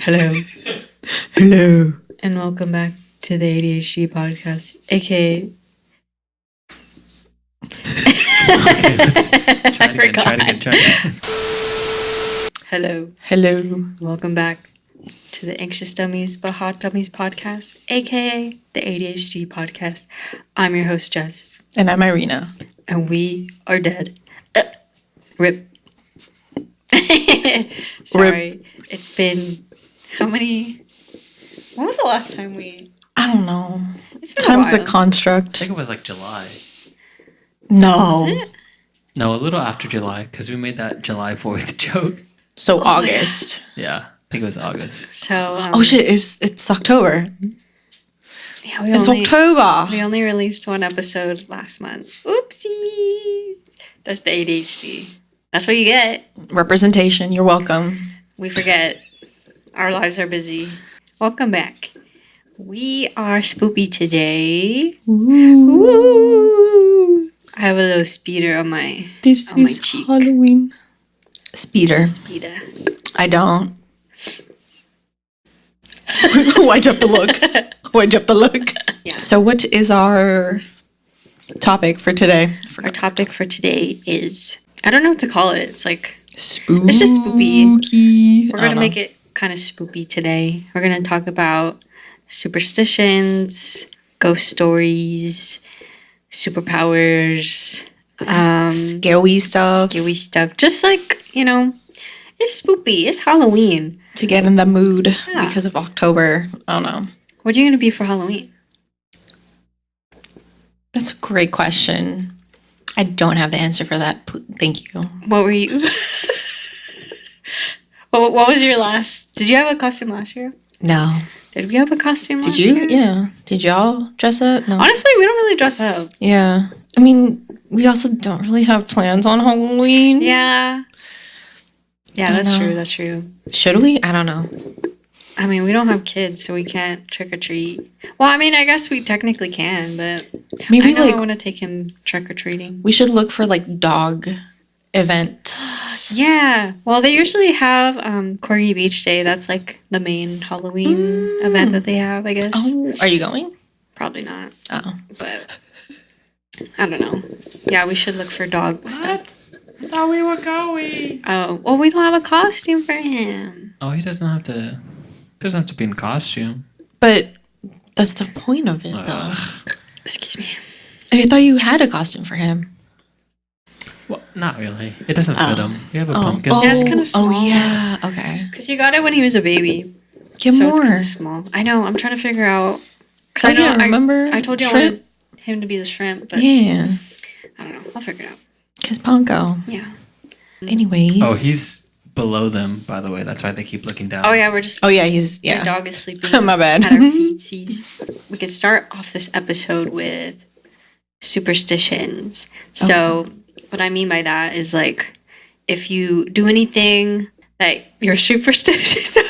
Hello. Hello. And welcome back to the A.D.H.D podcast, aka... Okay, let's try it again. Hello. Hello. Welcome back to the Anxious Dummies but Hot Dummies podcast, aka the A.D.H.D podcast. I'm your host, Jess. And I'm Irina. And we are dead. Rip. Sorry. It's been... How many... When was the last time we... I don't know. It's been Time's a a while. I construct. think it was like July. No. Was it? No, a little after July, because we made that July 4th joke. So August. Yeah, I think it was August. So... Oh shit, it's October. Yeah, we It's only... October. We only released one episode last month. Oopsies. That's the ADHD. That's what you get. Representation, you're welcome. We forget. Our lives are busy. Welcome back. We are spoopy today. Ooh. Woo! I have a little speeder on my This on my is cheek. Halloween. Speeder. Speeder. I don't. Why'd you have to look? Why'd you have to look? Yeah. So what is our topic for today? Our topic for today is... I don't know what to call it. It's like... Spooky. It's just spoopy. We're going to make it kind of spoopy today. We're going to talk about superstitions, ghost stories, superpowers, scary stuff. scary stuff. Just like, it's spoopy. It's Halloween. To get in the mood Yeah. because of October. I don't know. What are you going to be for Halloween? That's a great question. I don't have the answer for that. Thank you. What were you? What was your last? Did you have a costume last year? No. Did we have a costume last Did you? year? Yeah. Did y'all dress up? No. Honestly, we don't really dress up. Yeah. I mean, we also don't really have plans on Halloween. Yeah. Yeah, I that's know. true. That's true. Should we? I don't know. I mean, we don't have kids, so we can't trick or treat. Well, I mean, I guess we technically can, but Maybe I like want to take him trick or treating. we should look for like dog events. Yeah. Well, they usually have Corgi Beach Day. That's like the main Halloween event that they have, I guess. Oh, are you going? Probably not, Oh. but I don't know. Yeah, we should look for dog stuff. I thought we were going. Oh, well, we don't have a costume for him. Oh, he doesn't have to be in costume. But that's the point of it, though. Ugh. Excuse me. I thought you had a costume for him. Well, not really. It doesn't fit him. You have a pumpkin. Yeah, it's kinda small. Oh, yeah. Okay. Because you got it when he was a baby. Get So it's kind more. of small. I know. I'm trying to figure out. Because Oh, yeah. Remember? I told you shrimp? I wanted him to be the shrimp, but Yeah. I don't know. I'll figure it out. Because Ponko. Yeah. Anyways. Oh, he's below them, by the way. That's why they keep looking down. Oh, yeah. We're just. Oh, yeah. He's. The Yeah. dog is sleeping. My bad. At our feetsies. We could start off this episode with superstitions. So, what I mean by that is like, if you do anything that you're superstitious of,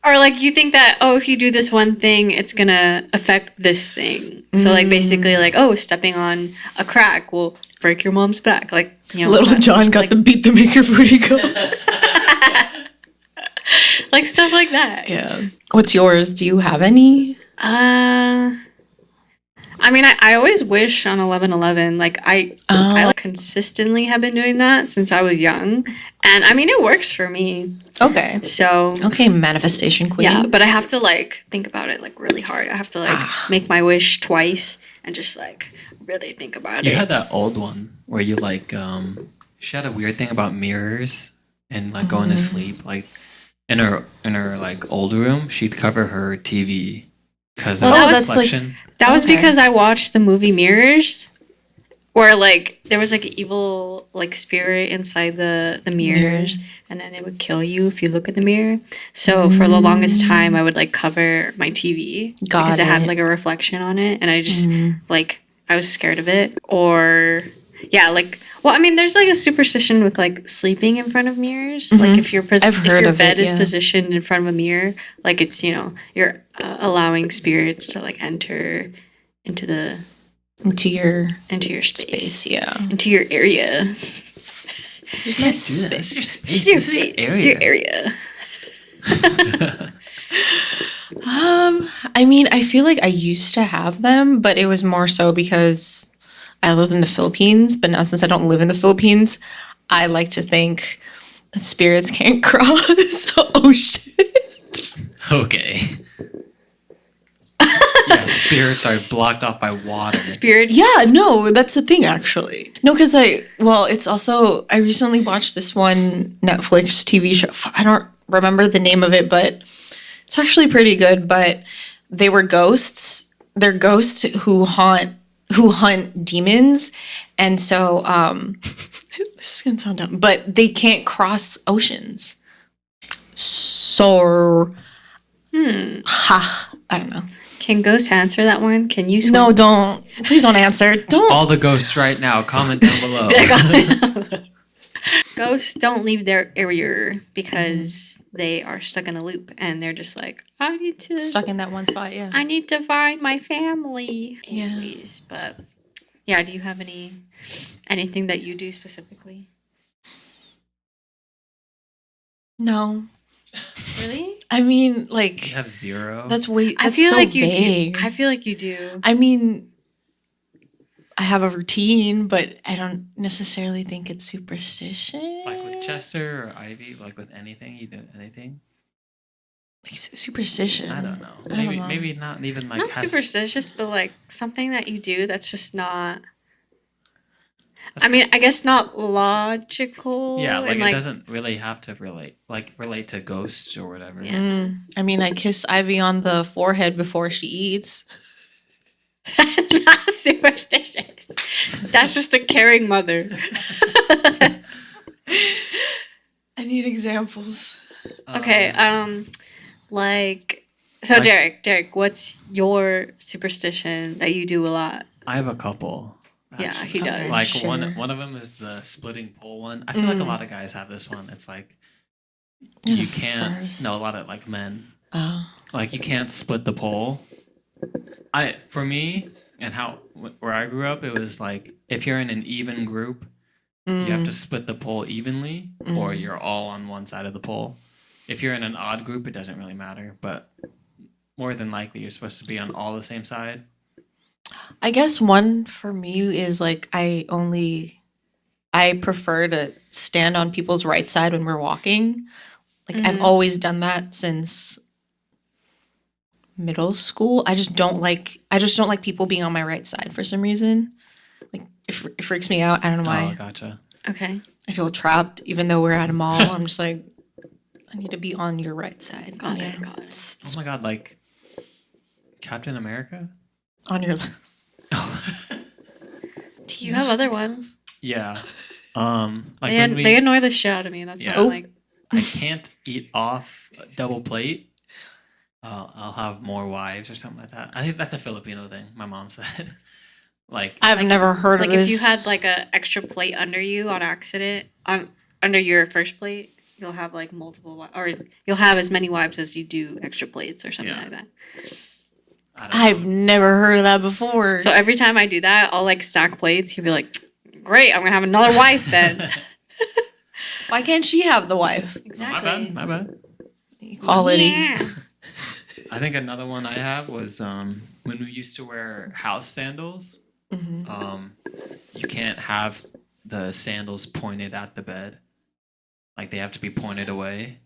or like you think that, oh, if you do this one thing, it's gonna affect this thing. So, like, basically, like, oh, stepping on a crack will break your mom's back. Like, Little that- John got like, the beat to make your booty go. like stuff like that. Yeah. What's yours? Do you have any? I mean, I always wish on 11/11. Like, I like, consistently have been doing that since I was young. And, I mean, it works for me. Okay. So, Okay, manifestation queen. yeah. But I have to, like, think about it, like, really hard. I have to, like, make my wish twice and just, like, really think about You it. had that old one where you like she had a weird thing about mirrors and like going to sleep. Like in her like old room, she'd cover her TV because of Well, the that's, like- reflection. That was Okay. because I watched the movie Mirrors, where, like, there was, like, an evil, like, spirit inside the mirrors, and then it would kill you if you look at the mirror. So, for the longest time, I would, like, cover my TV because it had, like, a reflection on it, and I just, like, I was scared of it. Or, yeah, like, well, I mean, there's, like, a superstition with, like, sleeping in front of mirrors. Like, if I've heard your of bed it, is yeah. positioned in front of a mirror, like, it's, you're allowing spirits to, like, enter into your space, yeah. into your area. You can't do that. This is your space. It's your This is your space. It's your area. I mean, I feel like I used to have them, but it was more so because I live in the Philippines. But now, since I don't live in the Philippines, I like to think that spirits can't cross oceans. Okay. Yeah, spirits are blocked off by water. Spirits. Yeah, no, that's the thing, actually. No, because it's also, I recently watched this one Netflix TV show. I don't remember the name of it, but it's actually pretty good. But they were ghosts. They're ghosts who hunt demons. And so, this is going to sound dumb, but they can't cross oceans. So, I don't know. Can ghosts answer that one? Can you swim? No, don't. Please don't answer. Don't. All the ghosts right now, comment down below. Ghosts don't leave their area because they are stuck in a loop and they're just like, I need to Stuck in that one spot, yeah. I need to find my family. Yeah. Anyways, but yeah, do you have anything that you do specifically? No. Really? I mean, like, You have zero. that's I feel so like you vague. do. I feel like you do. I mean, I have a routine, but I don't necessarily think it's superstition. Like with Chester or Ivy, like with anything, you do anything. Like superstition. I don't know. I don't Maybe know. maybe not even like Not superstitious, but like something that you do that's just not. I mean, I guess not logical. Yeah, like and, it doesn't really have to relate to ghosts or whatever. Yeah. I mean, I kiss Ivy on the forehead before she eats. That's not superstitious. That's just a caring mother. I need examples. Okay. So Derek, what's your superstition that you do a lot? I have a couple. Yeah, actually. he does. Like Sure. one of them is the splitting pole one. I feel like a lot of guys have this one. It's like You're you the can't. first. No, a lot of like men. Oh. Like you can't split the pole. For me and where I grew up, it was like if you're in an even group, you have to split the pole evenly, or you're all on one side of the pole. If you're in an odd group, it doesn't really matter, but more than likely you're supposed to be on all the same side. I guess one for me is like I prefer to stand on people's right side when we're walking. Like I've always done that since middle school. I just don't like people being on my right side for some reason. Like it freaks me out. I don't know why. Oh, gotcha. Okay. I feel trapped even though we're at a mall. I'm just like I need to be on your right side. Got you it. know? Got it. Oh my god, like Captain America? On your Do you have other ones? Yeah. Like They annoy the shit out of me. That's why Yeah. I'm like, I can't eat off a double plate. I'll have more wives or something like that. I think that's a Filipino thing. My mom said. I've never heard like of this. if you had like a extra plate under you on accident, under your first plate, you'll have like multiple, or you'll have as many wives as you do extra plates or something Yeah. like that. I've never heard of that before. So every time I do that, I'll like stack plates. He'll be like, "Great, I'm gonna have another wife then." Why can't she have the wife? Exactly. My bad. Equality. Yeah. I think another one I have was when we used to wear house sandals. You can't have the sandals pointed at the bed. Like they have to be pointed away.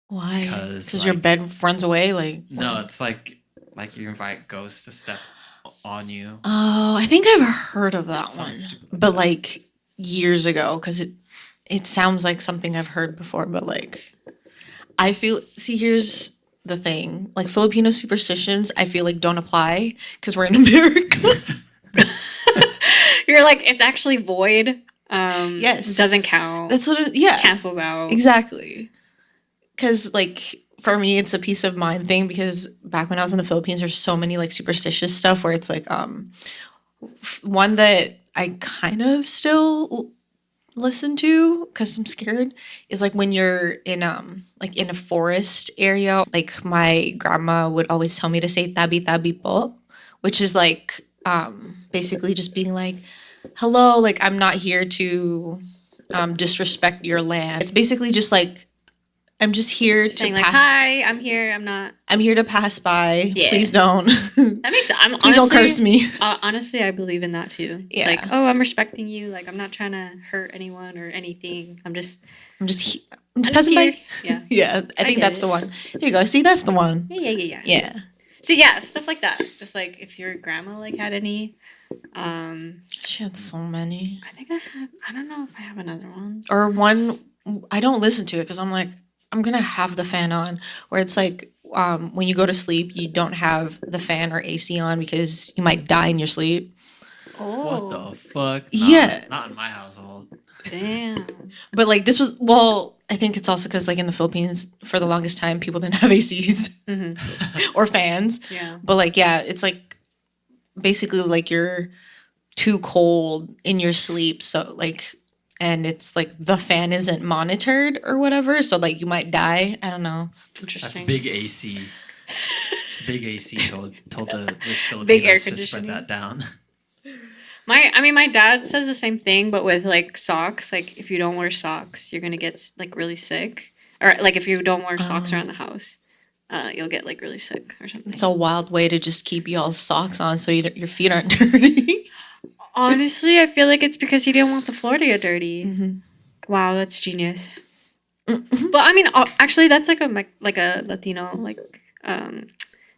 Why? 'Cause, Because your like- bed runs away. Like No, it's like you invite ghosts to step on you. oh, I think I've heard of that Something one, stupid like but like years ago. Because it sounds like something I've heard before. But like, I feel. See, here's the thing. Like Filipino superstitions, I feel like don't apply because we're in America. You're like, it's actually void. Yes. Doesn't count. That's what. Yeah. Cancels out. Exactly. Because, like, for me, it's a peace of mind thing because back when I was in the Philippines, there's so many, like, superstitious stuff where it's, like, one that I kind of still listen to because I'm scared is, like, when you're in, like, in a forest area, like, my grandma would always tell me to say tabi tabi po, which is, like, basically just being like, hello, like, I'm not here to disrespect your land. It's basically just, like, I'm just here saying to like, pass. hi, I'm here. I'm not. I'm here to pass by. Yeah. Please don't. That makes sense. Please don't curse me. Honestly, I believe in that too. It's Yeah. like, oh, I'm respecting you. Like, I'm not trying to hurt anyone or anything. I'm just passing here. by. Yeah. Yeah. I think that's the one. There you go. See, that's the one. Yeah. Yeah. So yeah, stuff like that. Just like if your grandma like had any. She had so many. I think I have. I don't know if I have another one. Or one. I don't listen to it because I'm like, I'm gonna have the fan on. Where it's like, when you go to sleep, you don't have the fan or AC on because you might die in your sleep. Oh. What the fuck? Yeah. Not in my household. Damn. But like this was I think it's also because like in the Philippines for the longest time people didn't have ACs or fans. Yeah. But like yeah, it's like basically like you're too cold in your sleep, so like, and it's like the fan isn't monitored or whatever, so like you might die. I don't know. Interesting. That's big AC. Big AC told the rich Big air Filipinos to spread conditioning. that down. My dad says the same thing, but with like socks. Like if you don't wear socks, you're gonna get like really sick. Or like if you don't wear socks around the house, you'll get like really sick or something. It's a wild way to just keep y'all's socks on so your feet aren't dirty. Honestly, I feel like it's because he didn't want the floor to get dirty. Wow, that's genius. But I mean, actually, that's like a Latino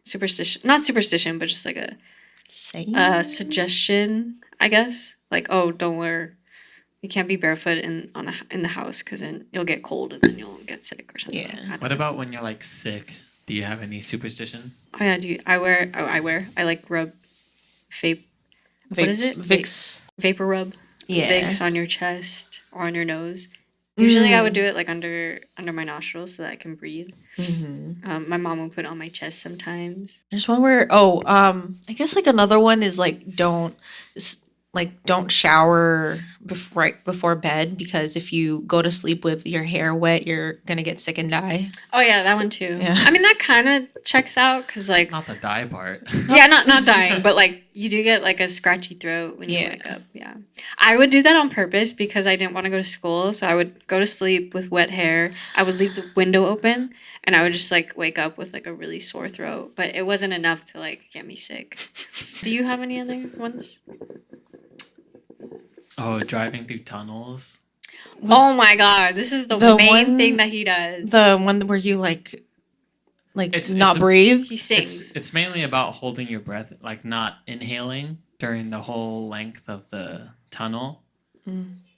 superstition. Not superstition, but just like a suggestion, I guess. Like, oh, you can't be barefoot in the house because then you'll get cold and then you'll get sick or something. Yeah. What about when you're like sick? Do you have any superstitions? Oh yeah, I like rub vape. What is it? Vicks. Vapor rub. Yeah. Vicks on your chest or on your nose. Usually I would do it like under my nostrils so that I can breathe. My mom would put it on my chest sometimes. There's one where I guess like another one is like don't shower right before bed because if you go to sleep with your hair wet, you're gonna get sick and die. Oh yeah, that one too. Yeah. I mean that kind of checks out because like Not the die part. yeah, not dying, but like you do get like a scratchy throat when you wake up. Yeah, I would do that on purpose because I didn't want to go to school, so I would go to sleep with wet hair. I would leave the window open, and I would just like wake up with like a really sore throat. But it wasn't enough to like get me sick. Do you have any other ones? Oh, driving through tunnels. Oh my god, this is the main thing that he does. The one where you like It's breathe. He sings. It's mainly about holding your breath, like not inhaling during the whole length of the tunnel.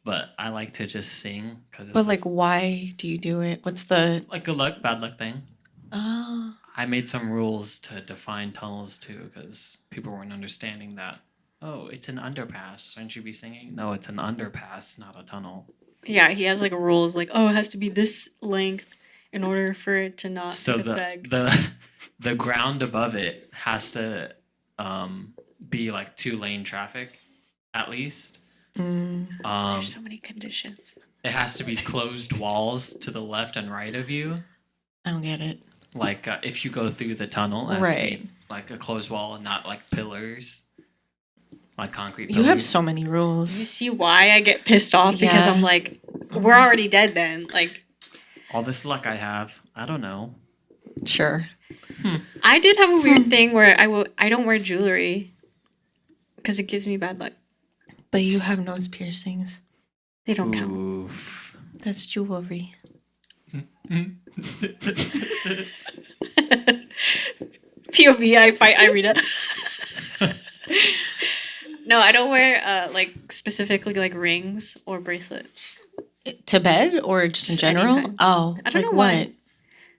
But I like to just sing But like, why do you do it? What's the like good luck, bad luck thing? Oh. I made some rules to define tunnels too, because people weren't understanding that. Oh, it's an underpass. Shouldn't you be singing? No, it's an underpass, not a tunnel. Yeah, he has like rules like, oh, it has to be this length in order for it to not affect. The ground above it has to be like 2-lane traffic at least. There's so many conditions. It has to be closed walls to the left and right of you. I don't get it. Like if you go through the tunnel, it has to be like a closed wall and not like pillars. Like concrete pillars. You have so many rules. You see why I get pissed off? Because I'm like, we're already dead then. Like, all this luck I have, I don't know. Sure. I did have a weird thing where I don't wear jewelry because it gives me bad luck. But you have nose piercings. They don't Oof. count. That's jewelry. POV, I fight Irina. No, I don't wear like specifically like rings or bracelets. To bed or just in general? Anytime. Oh, I don't like know what? why.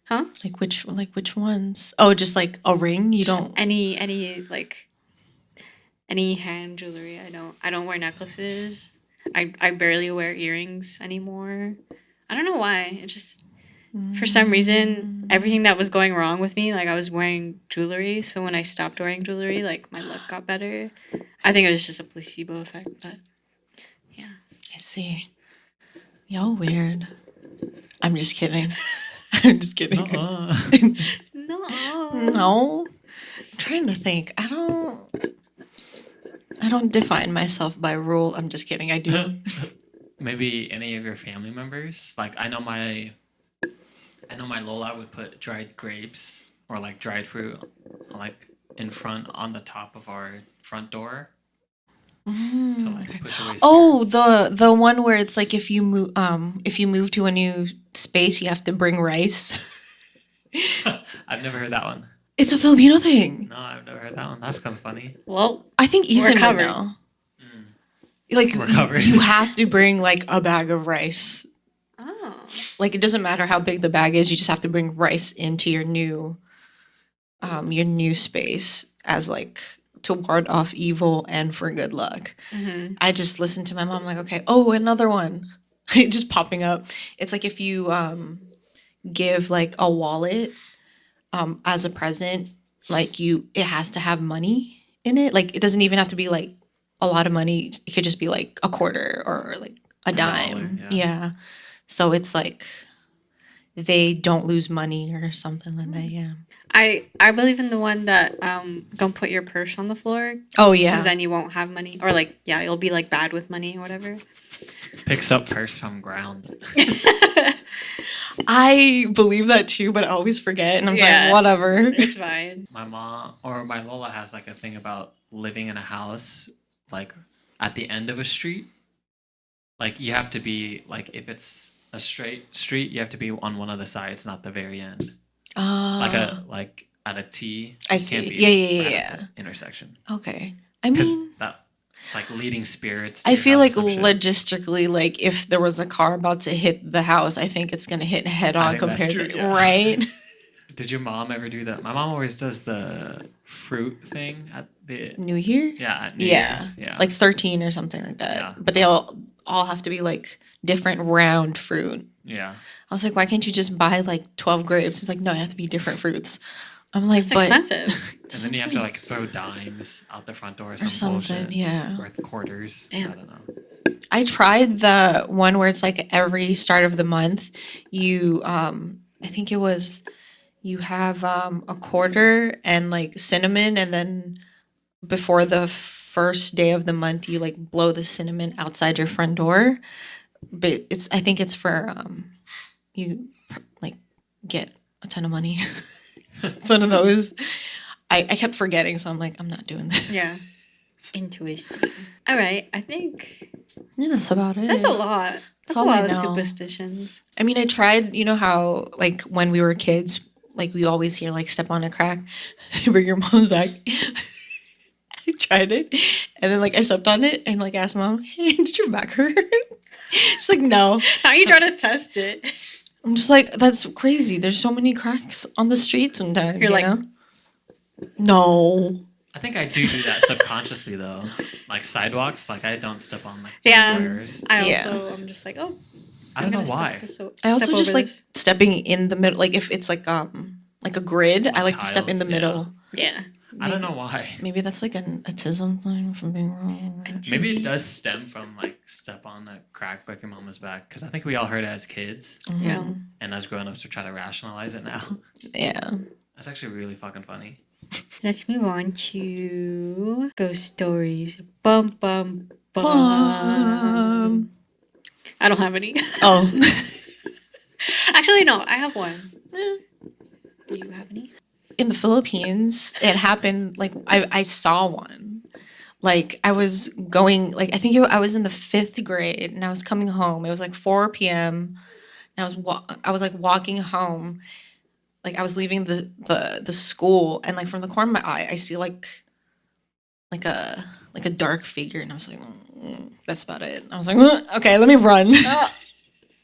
Huh? Like which ones? Oh, just like a ring? You Just don't any hand jewelry. I don't wear necklaces. I barely wear earrings anymore. I don't know why. It just for some reason everything that was going wrong with me, like I was wearing jewelry, so when I stopped wearing jewelry, like my luck got better. I think it was just a placebo effect, but yeah. I see. Y'all weird. I'm just kidding. I'm just kidding. No. No. I'm trying to think. I don't define myself by rule. I'm just kidding. I do. Maybe any of your family members. Like I I know my Lola would put dried grapes or like dried fruit like in front on the top of our front door to like push away spirits. Oh, the one where it's like if you move to a new space, you have to bring rice. I've never heard that one. It's a Filipino thing. No, I've never heard that one. That's kind of funny. Well, I think we're Ethan would covered. know. Like We're covered. you have to bring like a bag of rice. Oh. Like it doesn't matter how big the bag is, you just have to bring rice into your new space as like to ward off evil and for good luck. Mm-hmm. I just listened to my mom like, okay, oh, another one. Just popping up. It's like if you give like a wallet as a present, like it has to have money in it. Like it doesn't even have to be like a lot of money. It could just be like a quarter or like a dime. $1, Yeah. So it's like they don't lose money or something like that. Yeah. I believe in the one that don't put your purse on the floor. Oh Because yeah. then you won't have money. Or like, yeah, you'll be like bad with money or whatever. Picks up purse from ground. I believe that too, but I always forget, and I'm Yeah. like, whatever. It's fine. My mom or my Lola has like a thing about living in a house like at the end of a street. Like you have to be like if it's a straight street, you have to be on one of the sides, not the very end. Like at a T. I you see. can't be Yeah, right yeah. at the intersection. Okay. I Because mean, it's like leading spirits. To I your feel house like or some shit. logistically, like if there was a car about to hit the house, I think it's gonna hit head I on think that's compared true, to yeah. right. Did your mom ever do that? My mom always does the fruit thing at the New Year? at New Yeah. Year's. Yeah. Like 13 or something like that. Yeah. But they all have to be like different round fruit. yeah. I was like, why can't you just buy like 12 grapes? It's like, no, you have to be different fruits. I'm like, It's but expensive. And then you have to like throw dimes out the front door or some something, bullshit. yeah. Or quarters. Damn. I don't know. I tried the one where it's like every start of the month, you I think it was you have a quarter and like cinnamon, and then before the first day of the month you like blow the cinnamon outside your front door. But I think it's for you like get a ton of money. It's one of those. I kept forgetting, so I'm like, I'm not doing that. Yeah. Interesting. All right. I think Yeah, that's about it. that's a lot. That's a all I lot of know. superstitions. I mean, I tried, you know how, like, when we were kids, like, we always hear, like, step on a crack, bring your mom's back. I tried it, and then, like, I stepped on it, and, like, asked Mom, hey, did your back hurt? She's like, no. How are you trying to test it? I'm just like, that's crazy. There's so many cracks on the street sometimes, You're you like- know? No. I think I do that subconsciously though. Like sidewalks, like I don't step on like Yeah. squares. I'm just like, oh. I don't know I'm gonna why. I also step just over like this. stepping in the middle. Like, if it's like a grid, I like to step in the tiles, yeah. middle. Yeah. I don't know why. Maybe that's like an autism thing, if I'm being wrong. Maybe it does stem from like step on a crack, break your mama's back. Because I think we all heard it as kids, Yeah. and as grown-ups, we try to rationalize it now. Yeah. That's actually really fucking funny. Let's move on to ghost stories. Bum, bum, bum. I don't have any. Oh. Actually, no. I have one. Do you have any? In the Philippines, it happened, like, I saw one. Like, I was going, like, I think I was in the 5th grade, and I was coming home. It was, like, 4 p.m., and I was like, walking home. Like, I was leaving the school, and, like, from the corner of my eye, I see, like a dark figure, and I was like, that's about it. I was like, okay, let me run.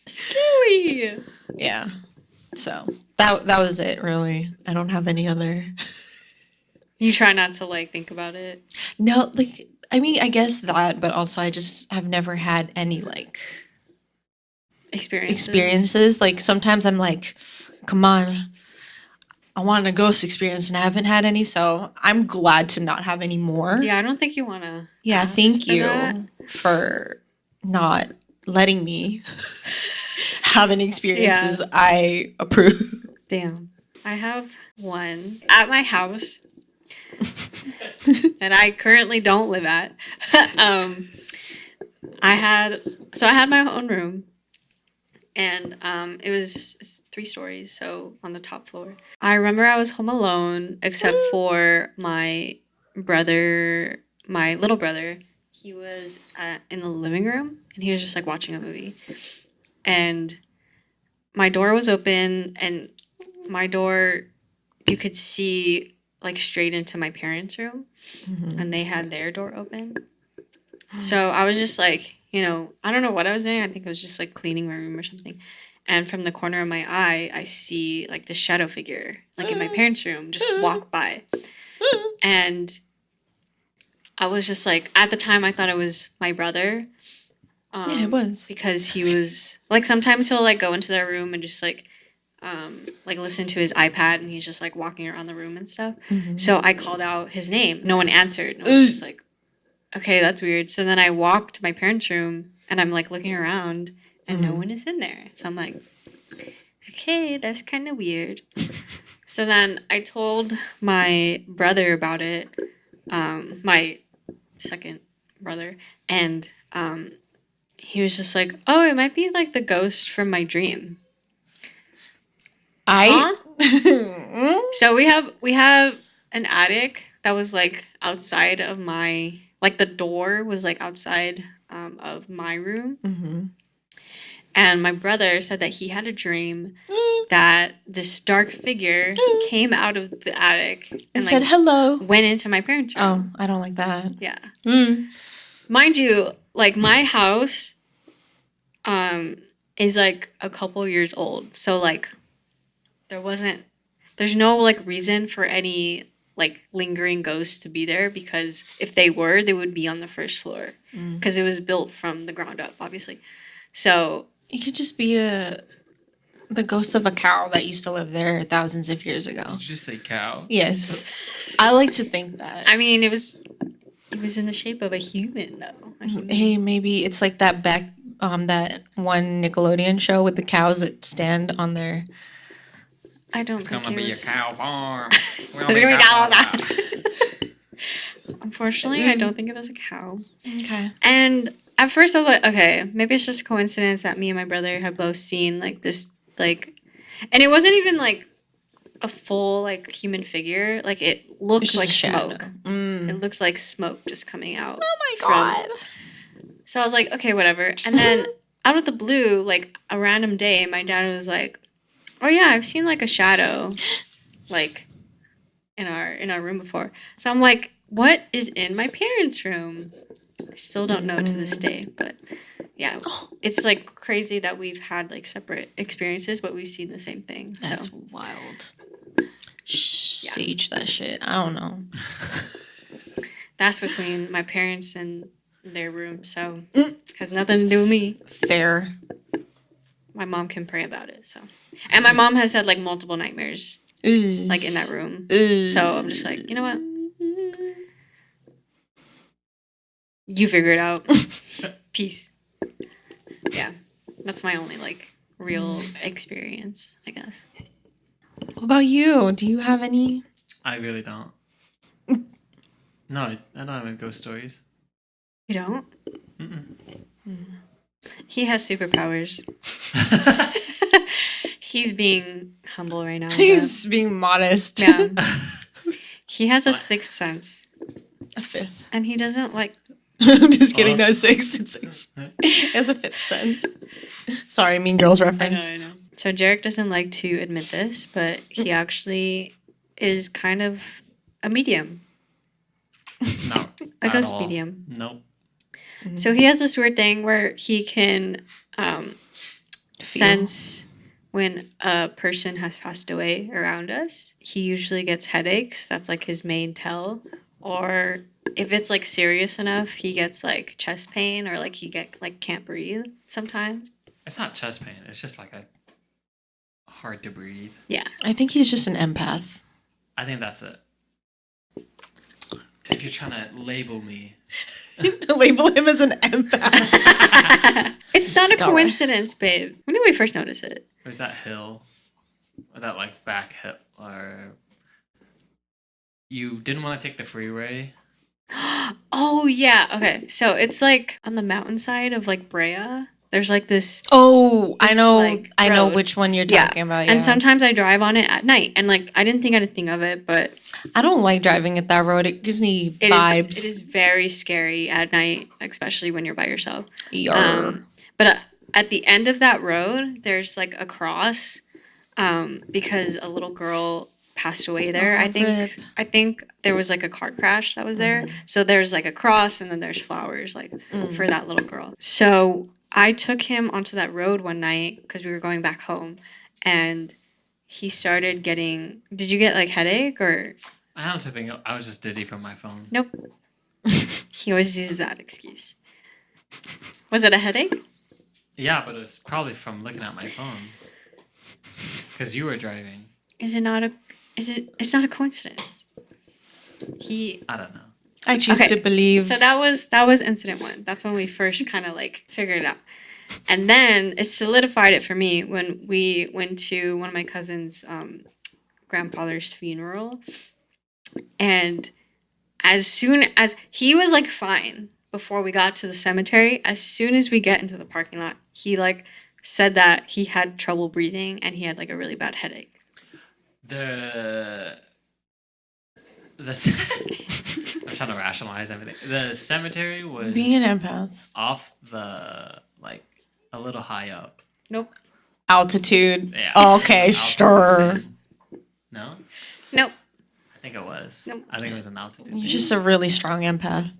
Scary. Yeah. So that was it, really. I don't have any other. You try not to like think about it. No, like, I mean, I guess that, but also I just have never had any like experiences. Like, sometimes I'm like, come on, I want a ghost experience, and I haven't had any, so I'm glad to not have any more. Yeah, I don't think you want to. Yeah, thank for you that. for not letting me have any experiences. Yeah. I approve. Damn. I have one at my house that I currently don't live at. I had my own room, And it was 3 stories, so on the top floor. I remember I was home alone, except for my little brother. He was in the living room, and he was just like watching a movie. And my door was open, and my door, you could see like straight into my parents' room, and they had their door open. So I was just like, I don't know what I was doing. I think I was just like cleaning my room or something. And from the corner of my eye, I see like the shadow figure, like in my parents' room, just walk by. And I was just like, at the time, I thought it was my brother. Yeah, it was. Because he was like, sometimes he'll like go into their room and just like listen to his iPad, and he's just like walking around the room and stuff. So I called out his name. No one answered. And I was just like, okay, that's weird. So then I walked to my parents' room, and I'm like looking around, and no one is in there. So I'm like, okay, that's kind of weird. So then I told my brother about it, my second brother, and he was just like, oh, it might be like the ghost from my dream. So we have an attic that was like outside of my, like the door was like outside of my room. And my brother said that he had a dream that this dark figure came out of the attic and said hello, went into my parents' room. Oh, I don't like that. Yeah. Mind you, like my house is like a couple years old. So like there's no like reason for any like lingering ghosts to be there, because if they were, they would be on the first floor, because it was built from the ground up, obviously. So it could just be the ghost of a cow that used to live there thousands of years ago. Did you just say cow? Yes. I like to think that. I mean, it was in the shape of a human, though. Hey, maybe it's like that that one Nickelodeon show with the cows that stand on their... I don't it's think gonna it be was... a cow farm. Unfortunately, I don't think it was a cow. Okay. And at first I was like, okay, maybe it's just a coincidence that me and my brother have both seen like this, like, and it wasn't even like a full like human figure. Like it looked like smoke. It looked like smoke just coming out. Oh my God. So I was like, okay, whatever. And then out of the blue, like a random day, my dad was like, oh yeah, I've seen like a shadow like in our room before. So I'm like, what is in my parents' room? I still don't know to this day, but yeah, it's like crazy that we've had like separate experiences, but we've seen the same thing. So. That's wild. Sage that shit. I don't know. That's between my parents and their room, so has nothing to do with me. Fair. My mom can pray about it, so. And my mom has had like multiple nightmares, like in that room. So I'm just like, you know what? You figure it out. Peace. Yeah, that's my only like real experience, I guess. What about you? Do you have any? I really don't. No, I don't have any ghost stories. You don't? He has superpowers. He's being humble right now. He's being modest. Yeah. He has a sixth sense. A fifth. And he doesn't like... I'm just kidding. No, sixth. It's six. It has a fifth sense. Sorry, Mean Girls reference. I know. So Jarek doesn't like to admit this, but he actually is kind of a medium. No. A ghost medium. Nope. So he has this weird thing where he can sense when a person has passed away around us. He usually gets headaches. That's like his main tell. Or if it's like serious enough, he gets like chest pain, or like he can't breathe sometimes. It's not chest pain. It's just like a hard to breathe. Yeah. I think he's just an empath. I think that's it. If you're trying to label me. Label him as an empath. It's not a coincidence, babe. When did we first notice it? Or is that hill? Or that like back hill? Or you didn't want to take the freeway? Oh, yeah. Okay. So it's like on the mountainside of like Brea. There's like this. Oh, I This, know. like, I know road. which one you're Yeah. talking about. Yeah. And sometimes I drive on it at night, and like I didn't think anything of it, but I don't like driving at that road. It gives me it vibes. is very scary at night, especially when you're by yourself. Yarr. But at the end of that road, there's like a cross, because a little girl passed away there. Oh, I think there was like a car crash that was there. So there's like a cross, and then there's flowers like for that little girl. So I took him onto that road one night because we were going back home, and he started getting. Did you get like headache or? I honestly think I was just dizzy from my phone. Nope. He always uses that excuse. Was it a headache? Yeah, but it was probably from looking at my phone. Because you were driving. It's not a coincidence. I don't know. I choose to believe. So that was incident one. That's when we first kind of like figured it out. And then it solidified it for me when we went to one of my cousin's grandfather's funeral. And as soon as he was like fine before we got to the cemetery, as soon as we get into the parking lot, he like said that he had trouble breathing and he had like a really bad headache. I'm trying to rationalize everything. The cemetery was being an empath. off the like a little high up. Nope. Altitude. Yeah. Okay, Altitude. sure. No? Nope. I think it was. Nope. I think it was an altitude. You're just a really strong empath.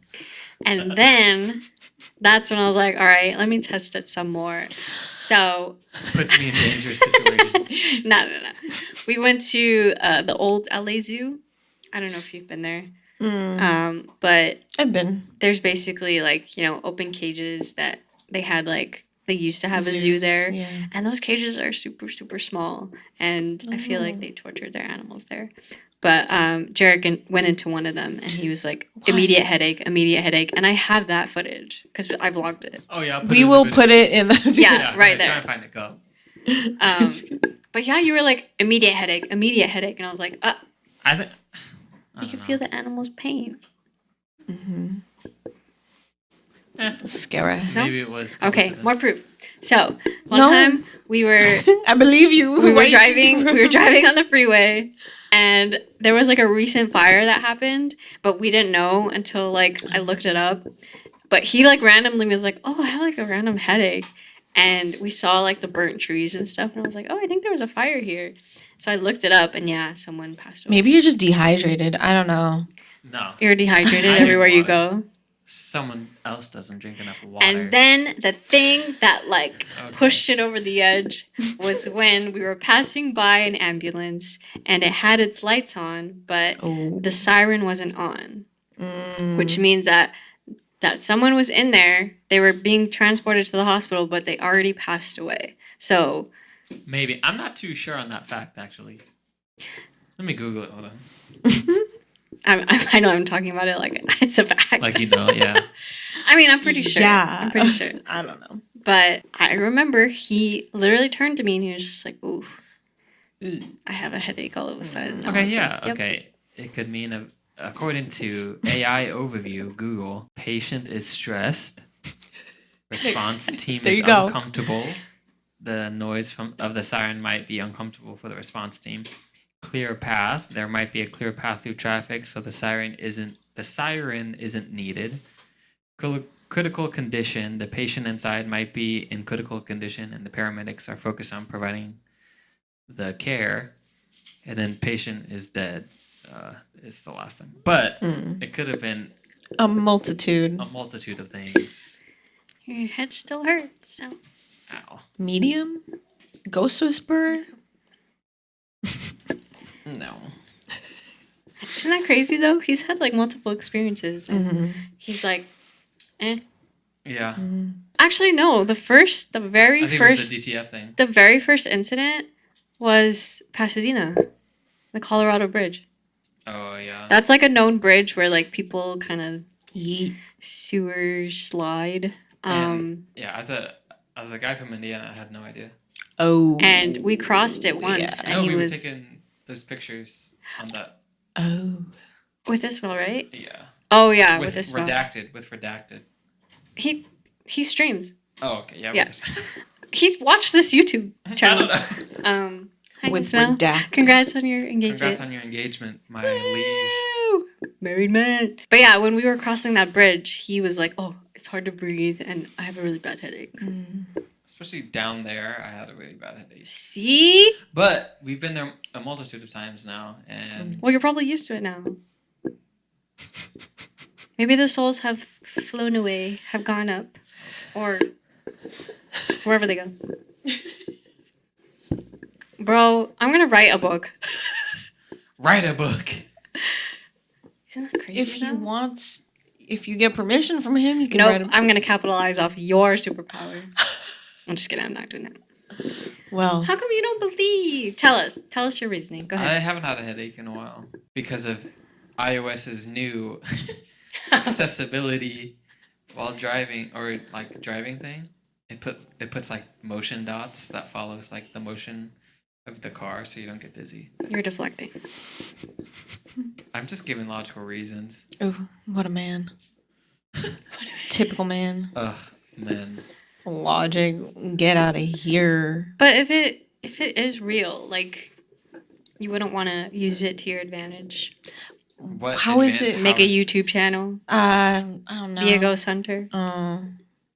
And then that's when I was like, all right, let me test it some more. So Puts me in dangerous situations. no. We went to the old LA Zoo. I don't know if you've been there. But I've been. there's basically like, open cages that they had like they used to have a zoo Zoos, there. yeah. And those cages are super, super small. And I feel like they tortured their animals there. But Jarek went into one of them and he was like, immediate headache. And I have that footage because I vlogged it. Oh, yeah. We will put it in the Yeah, right there. Try and find it. Go. But yeah, you were like, immediate headache. And I was like, I think... you can feel the animal's pain. Scary. Maybe it was... Okay, more proof. So, one No. time we were... I believe you. we were driving on the freeway and there was like a recent fire that happened, but we didn't know until like I looked it up. But he like randomly was like, oh, I have like a random headache. And we saw like the burnt trees and stuff. And I was like, oh, I think there was a fire here. So I looked it up and yeah, someone passed away. Maybe you're just dehydrated. I don't know. No. You're dehydrated I drink everywhere you water. go. Someone else doesn't drink enough water. And then the thing that like Okay. pushed it over the edge was when we were passing by an ambulance and it had its lights on, but the siren wasn't on, which means that someone was in there. They were being transported to the hospital, but they already passed away. So Maybe. I'm not too sure on that fact, actually. Let me Google it. Hold on. I know I'm talking about it like it's a fact. Like, yeah. I mean, I'm pretty sure. Yeah. I'm pretty sure. I don't know. But I remember he literally turned to me and he was just like, ooh, I have a headache all of a sudden. Okay, I was yeah, like, yep. okay. It could mean, according to AI overview, Google, patient is stressed. Response team There is you go. uncomfortable. The noise of the siren might be uncomfortable for the response team. Clear path. There might be a clear path through traffic, so the siren isn't needed. Critical condition. The patient inside might be in critical condition, and the paramedics are focused on providing the care. And then patient is dead. Is the last thing, but it could have been A multitude. of things. Your head still hurts. So. Ow. Medium? Ghost whisperer? No. Isn't that crazy though? He's had like multiple experiences. And he's like, eh. Yeah. Actually, no. The very I think first, it was the DTF thing. the very first incident was Pasadena, the Colorado Bridge. Oh yeah. That's like a known bridge where like people kind of Yeet. sewer slide. Yeah, as a guy from Indiana, I had no idea. Oh. And we crossed it once, Yeah. and No, he we were was taking those pictures on that. Oh. with Ismail, right? Yeah. Oh yeah, with Ismail. redacted. With redacted. He streams. Oh, okay. Yeah. Yeah. He's watched this YouTube I channel. don't know. Hi, With Ismail. redacted. Congrats on your engagement. Congrats on your engagement, my liege. Woo! Married man. But yeah, when we were crossing that bridge, he was like, "Oh, it's hard to breathe, and I have a really bad headache." Especially down there, I had a really bad headache. See? But we've been there a multitude of times now, and Well, you're probably used to it now. Maybe the souls have flown away, have gone up, or wherever they go. Bro, I'm gonna write a book. write a book. Isn't that crazy? If he though? wants, if you get permission from him, you can Nope, write him. I'm gonna capitalize off your superpower. I'm just kidding. I'm not doing that. Well, How come you don't believe? Tell us your reasoning. Go I ahead. haven't had a headache in a while because of iOS's new accessibility while driving or like driving thing. It puts like motion dots that follows like the motion of the car, so you don't get dizzy. You're deflecting. I'm just giving logical reasons. oh, what a man. Typical man. Ugh, man. Logic. Get out of here. But if it is real, like you wouldn't want to use it to your advantage. What? How is it- Make a YouTube channel. I don't know. Be a ghost hunter.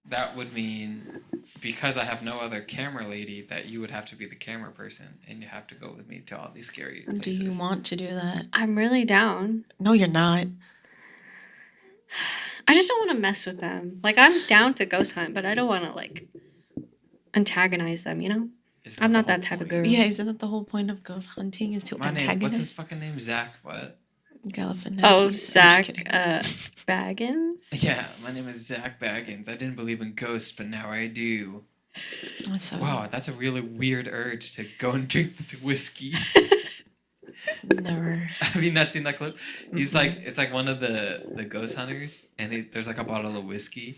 That would mean because I have no other camera lady that you would have to be the camera person and you have to go with me to all these scary Do places. you want to do that? I'm really down. No, you're not. I just don't want to mess with them. Like I'm down to ghost hunt, but I don't want to like antagonize them. You know, Is I'm the not that whole type of point. girl. Yeah, isn't that the whole point of ghost hunting? Is to My name. What's his antagonize? fucking name? Zach. What? Galifianakis. Oh, I'm just Zach kidding. Baggins. Yeah, my name is Zach Baggins. I didn't believe in ghosts, but now I do. That's so Wow, that's a really weird urge to go and drink whiskey. never. Have you not seen that clip? He's like, it's like one of the ghost hunters, and there's like a bottle of whiskey,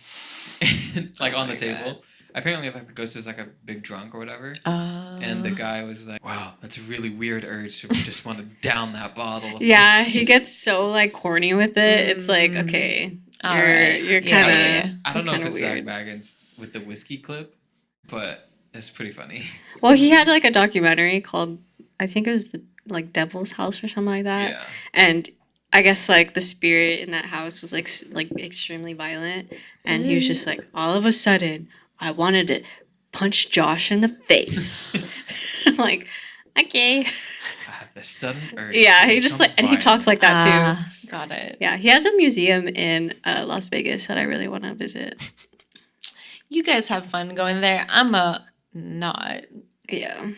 it's like on the my table. Apparently, like the ghost was like a big drunk or whatever, Uh, and the guy was like, "Wow, that's a really weird urge to just want to down that bottle." Of Yeah, whiskey." he gets so like corny with it. It's like, okay, all you're right. you're Yeah, kind of yeah. I don't know if kinda it's weird. Zach Baggins with the whiskey clip, but it's pretty funny. Well, he had like a documentary called, I think it was like Devil's House or something like that. Yeah. And I guess like the spirit in that house was like like extremely violent, and he was just like, all of a sudden, I wanted to punch Josh in the face. I'm like, okay. I have this sudden urge. Yeah, to he just become like, and he talks like that too. Got it. Yeah, he has a museum in Las Vegas that I really want to visit. You guys have fun going there. I'm not. Yeah.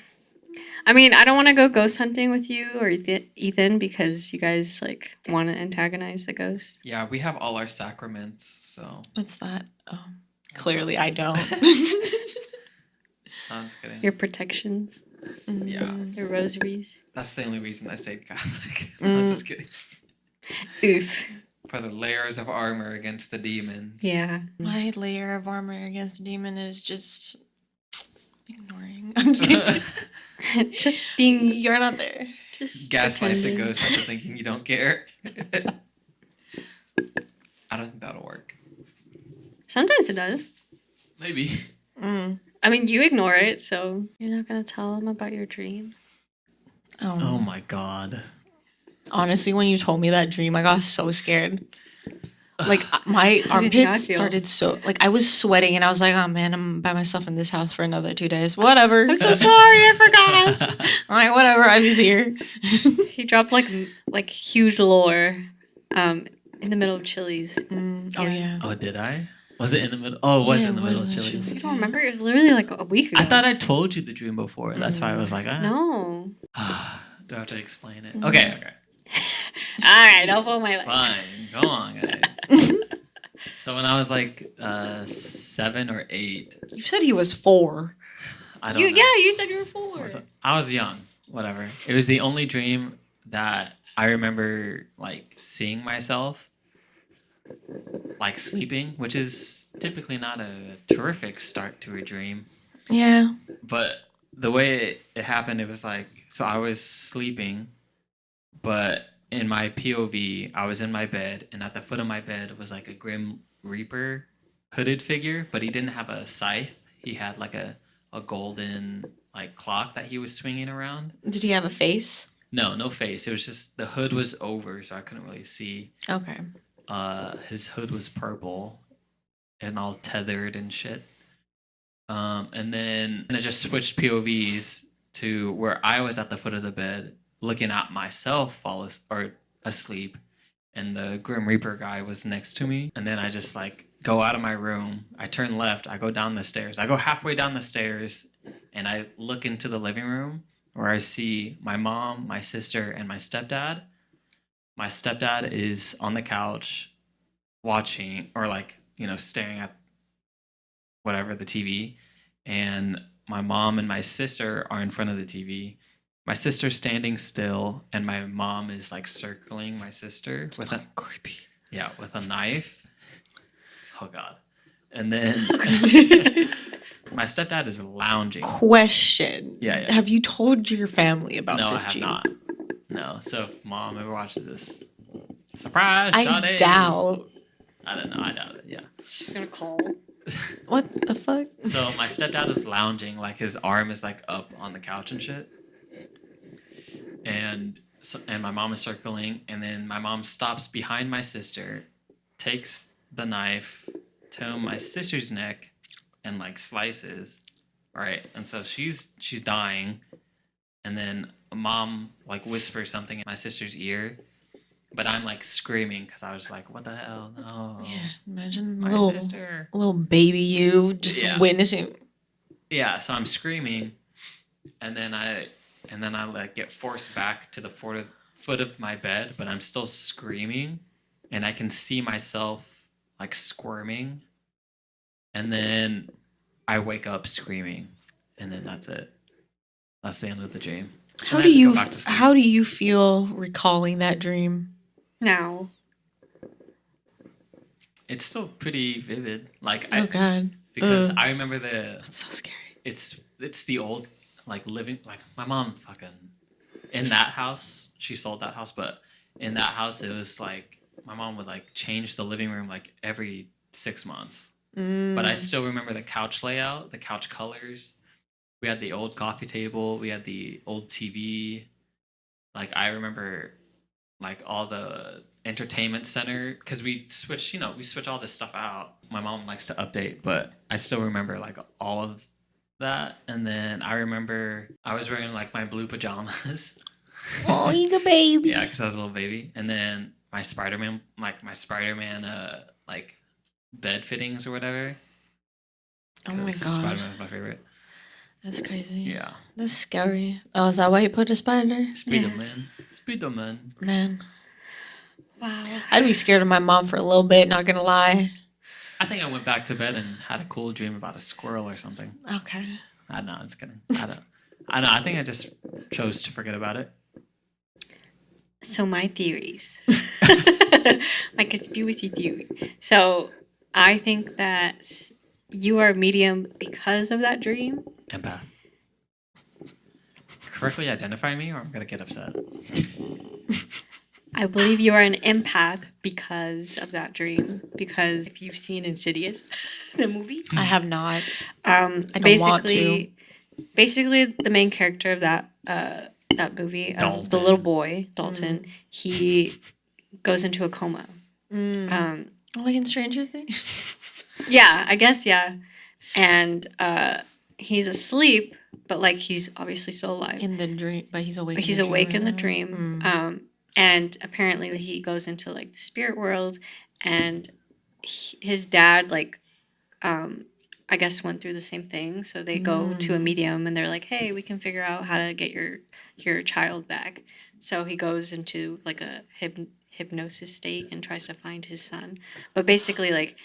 I mean, I don't want to go ghost hunting with you or Ethan because you guys like want to antagonize the ghosts. Yeah, we have all our sacraments, so What's that? Oh, clearly I don't. no, I'm just kidding. Your protections, Yeah, your rosaries. that's the only reason I say Catholic. Mm. I'm just kidding. Oof. For the layers of armor against the demons. Yeah. My layer of armor against a demon is just ignoring. I'm just kidding. Just being, You're not there. just Gaslight the pretending. ghost into thinking you don't care. I don't think that'll work. Sometimes it does. Maybe. Mm. I mean, you ignore it, so you're not gonna tell them about your dream. Oh my god. Honestly, when you told me that dream, I got so scared. Like my How did you not armpits feel? started so like I was sweating and I was like, oh man, I'm by myself in this house for another 2 days. Whatever. I'm so sorry, I forgot. I'm like, whatever, I was here. He dropped like huge lore, in the middle of Chili's. Oh Yeah. yeah. Oh, did I? Was it in the middle? Oh, it was Yeah, in the it middle was of in Chili's. You don't remember? It was literally like a week ago. I thought I told you the dream before. That's why I was like, ah. No. Do I have to explain it? Mm. Okay. All right, I'll pull my leg. Fine. Go on, guys. So when I was like 7 or 8, You said he was 4. I don't know. Yeah, you said you were 4. I was young. Whatever. It was the only dream that I remember like seeing myself like sleeping, which is typically not a terrific start to a dream. Yeah. But the way it happened, it was like, so I was sleeping, but in my POV, I was in my bed, and at the foot of my bed was like a Grim Reaper hooded figure, but he didn't have a scythe. He had like a golden like clock that he was swinging around. Did he have a face? No, no face. It was just the hood was over, so I couldn't really see. Okay. His hood was purple and all tethered and shit. And then I just switched POVs to where I was at the foot of the bed, looking at myself asleep, and the Grim Reaper guy was next to me. And then I just like go out of my room. I turn left. I go down the stairs. I go halfway down the stairs, and I look into the living room where I see my mom, my sister, and my stepdad. My stepdad is on the couch watching or like, staring at whatever, the TV. And my mom and my sister are in front of the TV. My sister's standing still, and my mom is like circling my sister It's creepy. Yeah, with a knife. Oh God. And then my stepdad is lounging. Question. Yeah. Have you told your family about No, this, I have Gene? not. No. So if mom ever watches this, surprise, I Sade. doubt. I don't know. I doubt it. Yeah. She's gonna call. What the fuck? So my stepdad is lounging, like his arm is like up on the couch and shit. And my mom is circling, and then my mom stops behind my sister, takes the knife to my sister's neck, and like slices, right? And so she's dying, and then mom like whispers something in my sister's ear, but I'm like screaming because I was like, "What the hell? No!" Yeah, imagine My little sister. baby you just Yeah. witnessing. Yeah, so I'm screaming, and then I like get forced back to the foot of my bed, but I'm still screaming, and I can see myself like squirming, and then I wake up screaming, and then that's it. That's the end of the dream. How And I do just you go back to sleep. how do you feel recalling that dream? Now. It's still pretty vivid. Like Oh God, because I remember that's so scary. it's the old like living, like my mom fucking in that house, she sold that house, but in that house it was like my mom would like change the living room like every 6 months. But I still remember the couch layout, the couch colors. We had the old coffee table, we had the old TV. Like I remember like all the entertainment center, because we switch all this stuff out. My mom likes to update, but I still remember like all of that. And then I remember I was wearing like my blue pajamas. Oh, he's a baby. Yeah, because I was a little baby. And then my Spider-Man like bed fittings or whatever. Oh my God, Spider-Man was my favorite. that's crazy. Yeah. That's scary. Oh, is that why you put a spider? Spider-Man. Spider-Man. Man, Wow. I'd be scared of my mom for a little bit. Not gonna lie. I think I went back to bed and had a cool dream about a squirrel or something. Okay. I don't know. I'm just kidding. I know. I think I just chose to forget about it. So my theories. My conspiracy theory. So I think that you are medium because of that dream. Empath. Correctly identify me, or I'm gonna get upset. I believe you are an empath because of that dream. Because if you've seen Insidious, the movie, I have not. I don't want to. Basically, the main character of that movie, the Dalton. little boy Dalton, he goes into a coma. Like in Stranger Things. Yeah, I guess, yeah. And he's asleep, but like he's obviously still alive. In the dream, but he's awake. But he's awake in the dream. And apparently he goes into like the spirit world, and his dad like I guess went through the same thing. So they go to a medium and they're like, "Hey, we can figure out how to get your child back." So he goes into like a hypnosis state and tries to find his son. But basically, like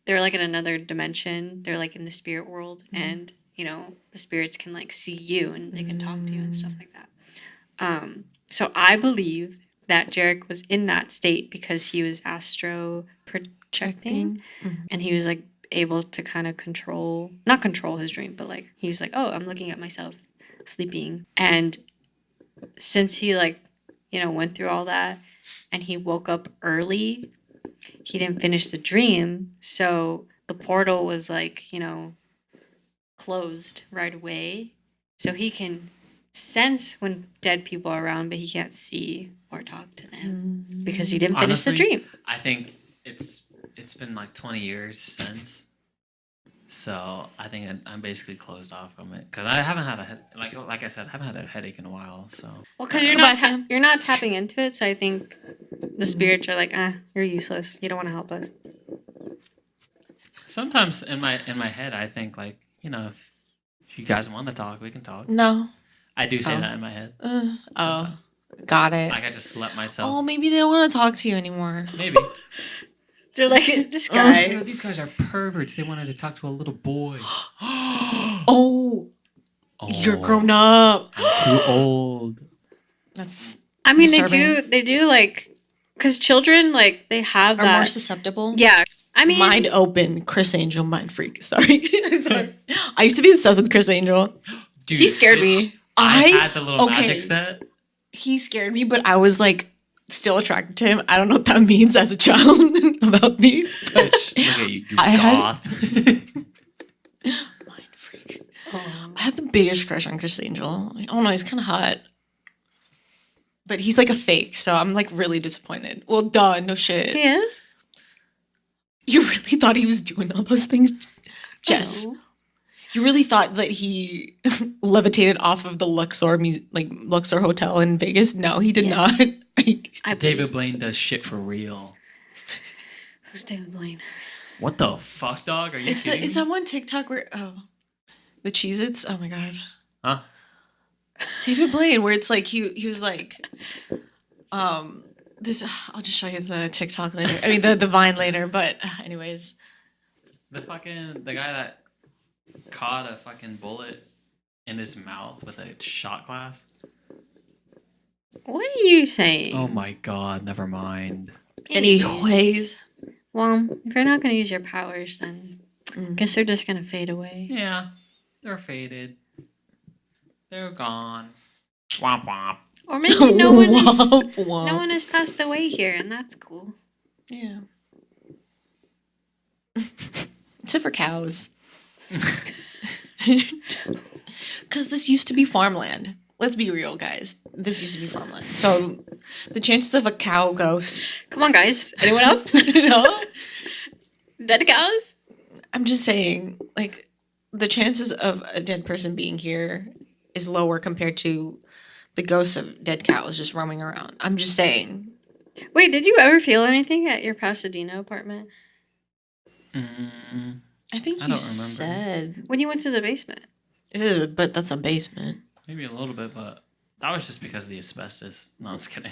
they're like in another dimension. They're like in the spirit world, and the spirits can like see you and they can talk to you and stuff like that. So I believe that Jarek was in that state because he was astro projecting, and he was like able to kind of not control his dream, but like he was like, "Oh, I'm looking at myself sleeping." And since he like went through all that and he woke up early, he didn't finish the dream. So the portal was like, closed right away. So he can sense when dead people are around, but he can't see or talk to them because he didn't finish the Honestly, dream. I think it's been like 20 years since. So I think I'm basically closed off from it because I haven't had like I said, I haven't had a headache in a while. So Well, because you're not tapping into it, so I think the spirits are like, you're useless. You don't want to help us. sometimes in my head, I think like if you guys want to talk, we can talk. No. I do say that in my head. Oh, got it. Like I just let myself. Oh, maybe they don't want to talk to you anymore. Maybe. They're like, this guy. These guys are perverts. They wanted to talk to a little boy. Oh, you're grown up. I'm too old. That's. I mean, disturbing. they do like, because children like they have Are that more susceptible. Yeah, I mean, Mind open, Chris Angel, mind freak. Sorry. Sorry. I used to be obsessed with Chris Angel. Dude, he scared me. I had the little magic set. He scared me, but I was like still attracted to him. I don't know what that means as a child about me. Bitch, look at you, Mind freak. I had the biggest crush on Chris Angel. Oh no, he's kind of hot. But he's like a fake, so I'm like really disappointed. Well, duh, no shit. He is? You really thought he was doing all those things, Jess? Oh. You really thought that he levitated off of the Luxor Hotel in Vegas? No, he did Yes. not. David Blaine does shit for real. Who's David Blaine? What the fuck, dog? Are you kidding me? Is that one TikTok where the Cheez-Its? Oh my god. Huh? David Blaine, where it's like he was like this I'll just show you the TikTok later. I mean the Vine later, but anyways. The guy that caught a fucking bullet in his mouth with a shot glass. What are you saying? Oh my god, never mind. Anyways. Well, if you're not going to use your powers, then I guess they're just going to fade away. Yeah, they're faded. They're gone. Womp womp. Or maybe no one no one has passed away here, and that's cool. Yeah. Except for cows. Because this used to be farmland. Let's be real, guys. This used to be farmland. So the chances of a cow ghost. Come on, guys. Anyone else? No? Dead cows? I'm just saying, like, the chances of a dead person being here is lower compared to the ghosts of dead cows just roaming around. I'm just saying. Wait, did you ever feel anything at your Pasadena apartment? I think I you don't remember. said. When you went to the basement? Ew, but that's a basement. Maybe a little bit, but that was just because of the asbestos. No, I'm just kidding.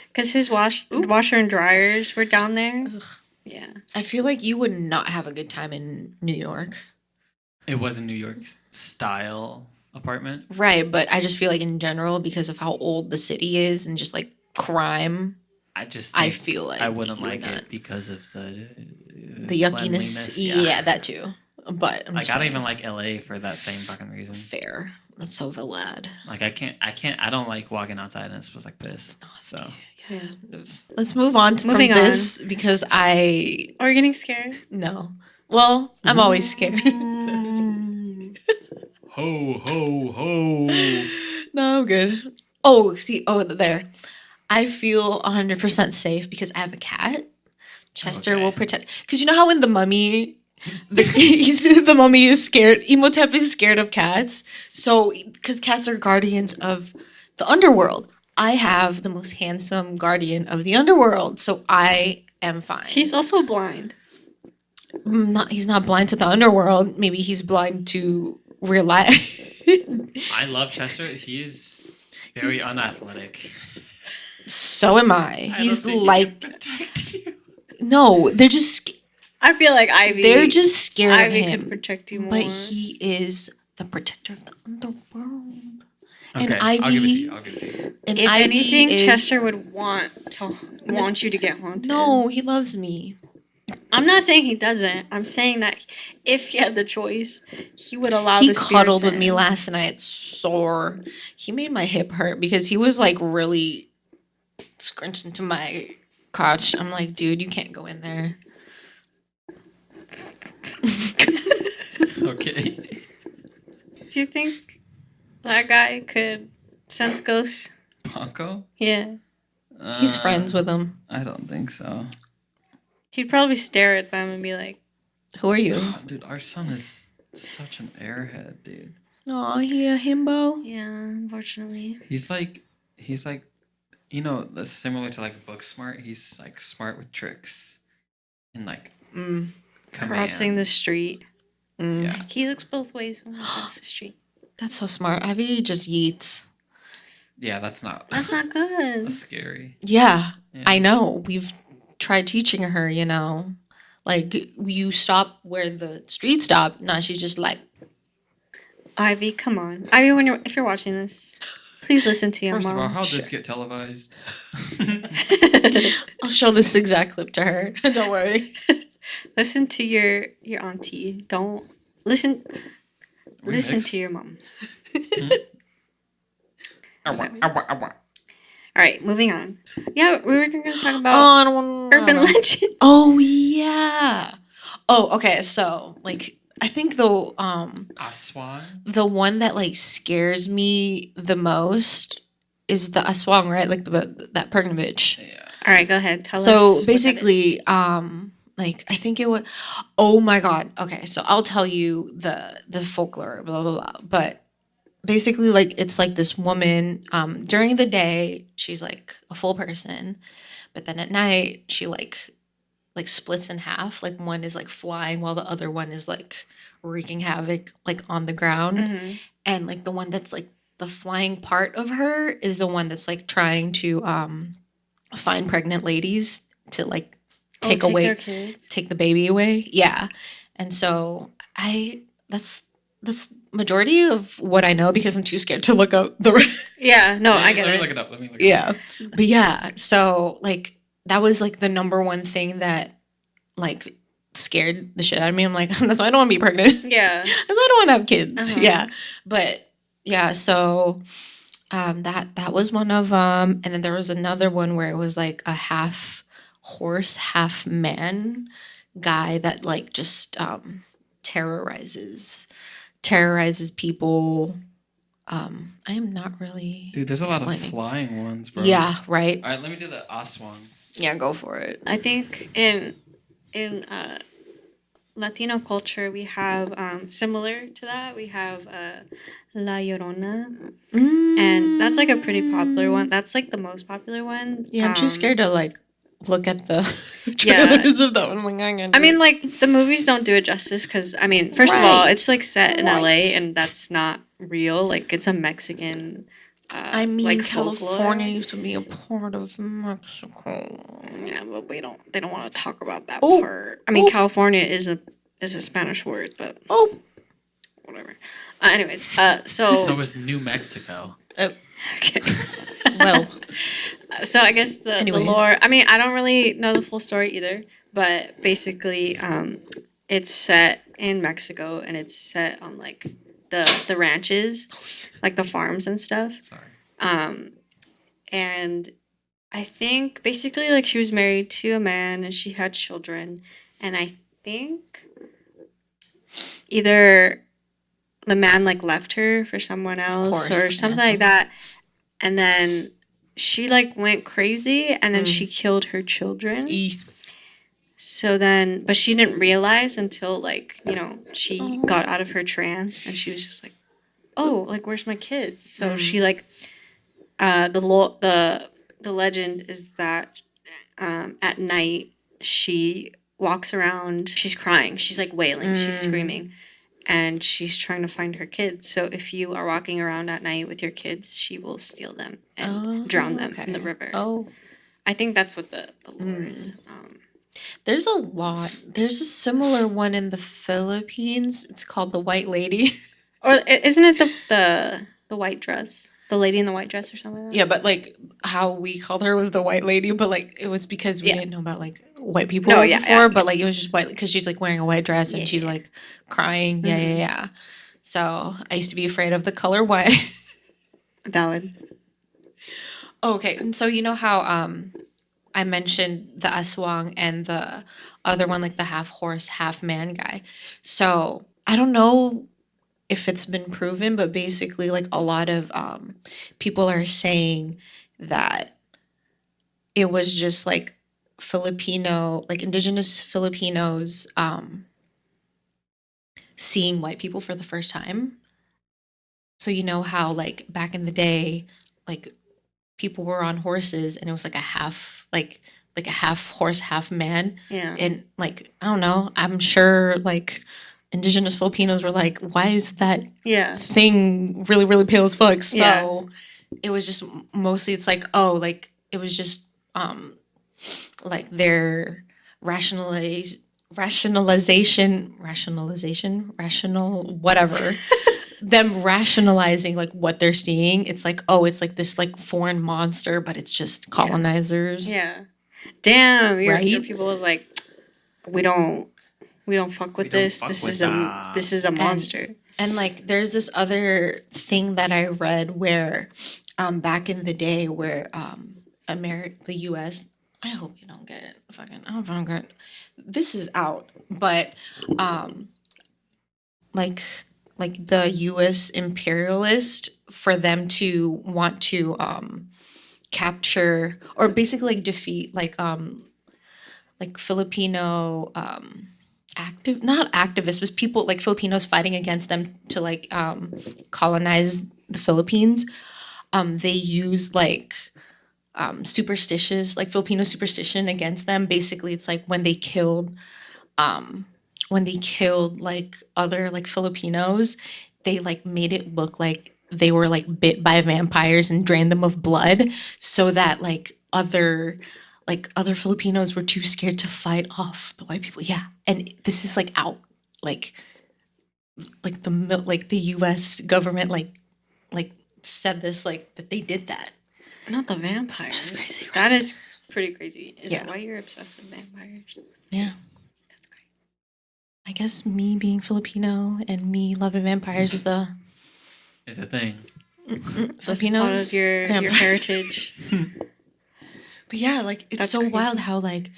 Because his washer and dryers were down there? Ugh. Yeah. I feel like you would not have a good time in New York. It was a New York style apartment. Right, but I just feel like in general, because of how old the city is and just like crime, I feel like I wouldn't you like would not. it because of the Yuckiness. cleanliness, Yeah, that too. But I'm like just I don't saying, even like LA for that same fucking reason. fair. That's so Vlad. Like I don't like walking outside and it smells like piss. So Yeah. Let's move on from this because Are you getting scared? no. Well, I'm always scared. ho ho ho. No, I'm good. Oh, see, there. I feel 100% safe because I have a cat. Chester will protect. Because you know how in The Mummy, the mummy is scared. Imhotep is scared of cats. So, because cats are guardians of the underworld, I have the most handsome guardian of the underworld. So I am fine. He's also blind. He's not blind to the underworld. Maybe he's blind to real life. I love Chester. He is very unathletic. So am I. He's don't think like, he can protect you. no, they're just. I feel like Ivy. They're just scared Ivy of him. could protect you more. But he is the protector of the underworld. Okay, And Ivy. I'll give it to you. I'll give it to you. And if Ivy anything, is, Chester would want you to get haunted. No, he loves me. I'm not saying he doesn't. I'm saying that if he had the choice, he would allow He the spirits cuddled with in. me last night. Sore. He made my hip hurt because he was like really scrunched into my crotch. I'm like, dude, you can't go in there. Okay. Do you think that guy could sense ghosts? Panko? Yeah. He's friends with them. I don't think so. He'd probably stare at them and be like, Who are you? Dude, our son is such an airhead, dude. Aw, he a himbo. yeah, unfortunately. He's like, that's similar to like book smart. He's like smart with tricks and like Crossing the street. Yeah. He looks both ways when he crosses the street. That's so smart. Ivy just yeets. Yeah, that's not good. that's scary. Yeah, Yeah. I know. We've tried teaching her, like you stop where the street stop. Now she's just like, Ivy, come on. Ivy, if you're watching this, please listen to your First mom. of all, how'd this get televised? I'll show this exact clip to her. Don't worry. Listen to your auntie. Don't listen. Listen Remix? to your mom. Awa. All right, moving on. Yeah, we were going to talk about I don't want urban legend. Oh yeah. Oh, okay. So like, I think Aswan? the one that like scares me the most is the aswang, right? Like that pregnant bitch. Yeah. All right, go ahead. Tell us. So what that basically, like I think it was. Oh my god. Okay, so I'll tell you the folklore, blah blah blah. But basically, like it's like this woman. During the day, she's like a full person, but then at night, she like splits in half. Like one is like flying, while the other one is like wreaking havoc like on the ground. Mhm. And like the one that's like the flying part of her is the one that's like trying to find pregnant ladies to like take their kids. take the baby away. Yeah. And so that's majority of what I know because I'm too scared to look up the Yeah, no, I get Let me it. look it up. yeah. But yeah, so like that was like the number one thing that like scared the shit out of me. I'm like, that's why I don't want to be pregnant. Yeah. Because I don't want to have kids. Uh-huh. Yeah. But yeah, so that was one of them. And then there was another one where it was like a half horse, half man guy that like just terrorizes people. I am not really Dude, there's a lot of explaining. flying ones, bro. Yeah, right. All right, let me do the Aswan. Yeah, go for it. I think in Latino culture we have similar to that. We have La Llorona, and that's like a pretty popular one. That's like the most popular one. Yeah, I'm too scared to like look at the Yeah. trailers of that one. I'm like, I'm gonna I mean, like the movies don't do it justice because I mean, first of all, Right. it's like set in Right. LA, and that's not real. Like it's a Mexican. I mean, like California folklore. used to be a part of Mexico. Yeah, but they don't want to talk about that Oh. part. I mean, Oh. California is a Spanish word, but Oh, whatever. Anyways, so So is New Mexico. okay. well, So I guess the Anyways. lore. I mean, I don't really know the full story either, but basically, it's set in Mexico and it's set on like the ranches, like the farms and stuff. Sorry. And I think basically like she was married to a man and she had children, and I think either the man like left her for someone else course, or the something asshole. like that, and then she like went crazy and then she killed her children. So then, but she didn't realize until like, she got out of her trance and she was just like, oh, like where's my kids? So she like, the legend is that at night she walks around, she's crying, she's like wailing, she's screaming, and she's trying to find her kids. So if you are walking around at night with your kids, she will steal them and drown them in the river. Oh, I think that's what the lore is. there's a lot. There's a similar one in the Philippines. It's called the White Lady. Or isn't it the white dress? The lady in the white dress or something like that? Yeah, but like how we called her was the White Lady, but like it was because we didn't know about like white people before, yeah. but like it was just white because she's like wearing a white dress and she's Yeah. like crying. Yeah. So I used to be afraid of the color white. Valid. Okay, and so you know how I mentioned the aswang and the other one, like the half horse, half man guy. So I don't know if it's been proven, but basically, like a lot of people are saying that it was just like Filipino, like indigenous Filipinos seeing white people for the first time. So you know how like back in the day, like people were on horses and it was like a half horse, half man. Yeah. And like, I don't know, I'm sure like indigenous Filipinos were like, why is that Yeah. thing really, really pale as fuck? So Yeah. it was just mostly it's like, oh, like it was just like their rational whatever them rationalizing like what they're seeing. It's like, oh, it's like this like foreign monster, but it's just colonizers. Yeah. Damn, your Right? people was like, we don't fuck with this. fuck This with is that. this is a monster. And like there's this other thing that I read where back in the day where the US, I hope you don't get fucking, I hope I don't get, this is out, but like the US imperialist, for them to want to capture or basically like defeat like Filipino not activists, but people like Filipinos fighting against them to like colonize the Philippines. They used like superstitious, like Filipino superstition against them. Basically, it's like when they killed like other like Filipinos, they like made it look like they were like bit by vampires and drained them of blood, so that like other Filipinos were too scared to fight off the white people. Yeah, and this is like out, like the U.S. government like said this, like that they did that. Not the vampires. That's crazy, right? That is pretty crazy. Is Yeah. that why you're obsessed with vampires? Yeah, That's great. I guess me being Filipino and me loving vampires is a thing. That's Filipinos part of your vampire. heritage. But yeah, like it's That's so crazy. wild how like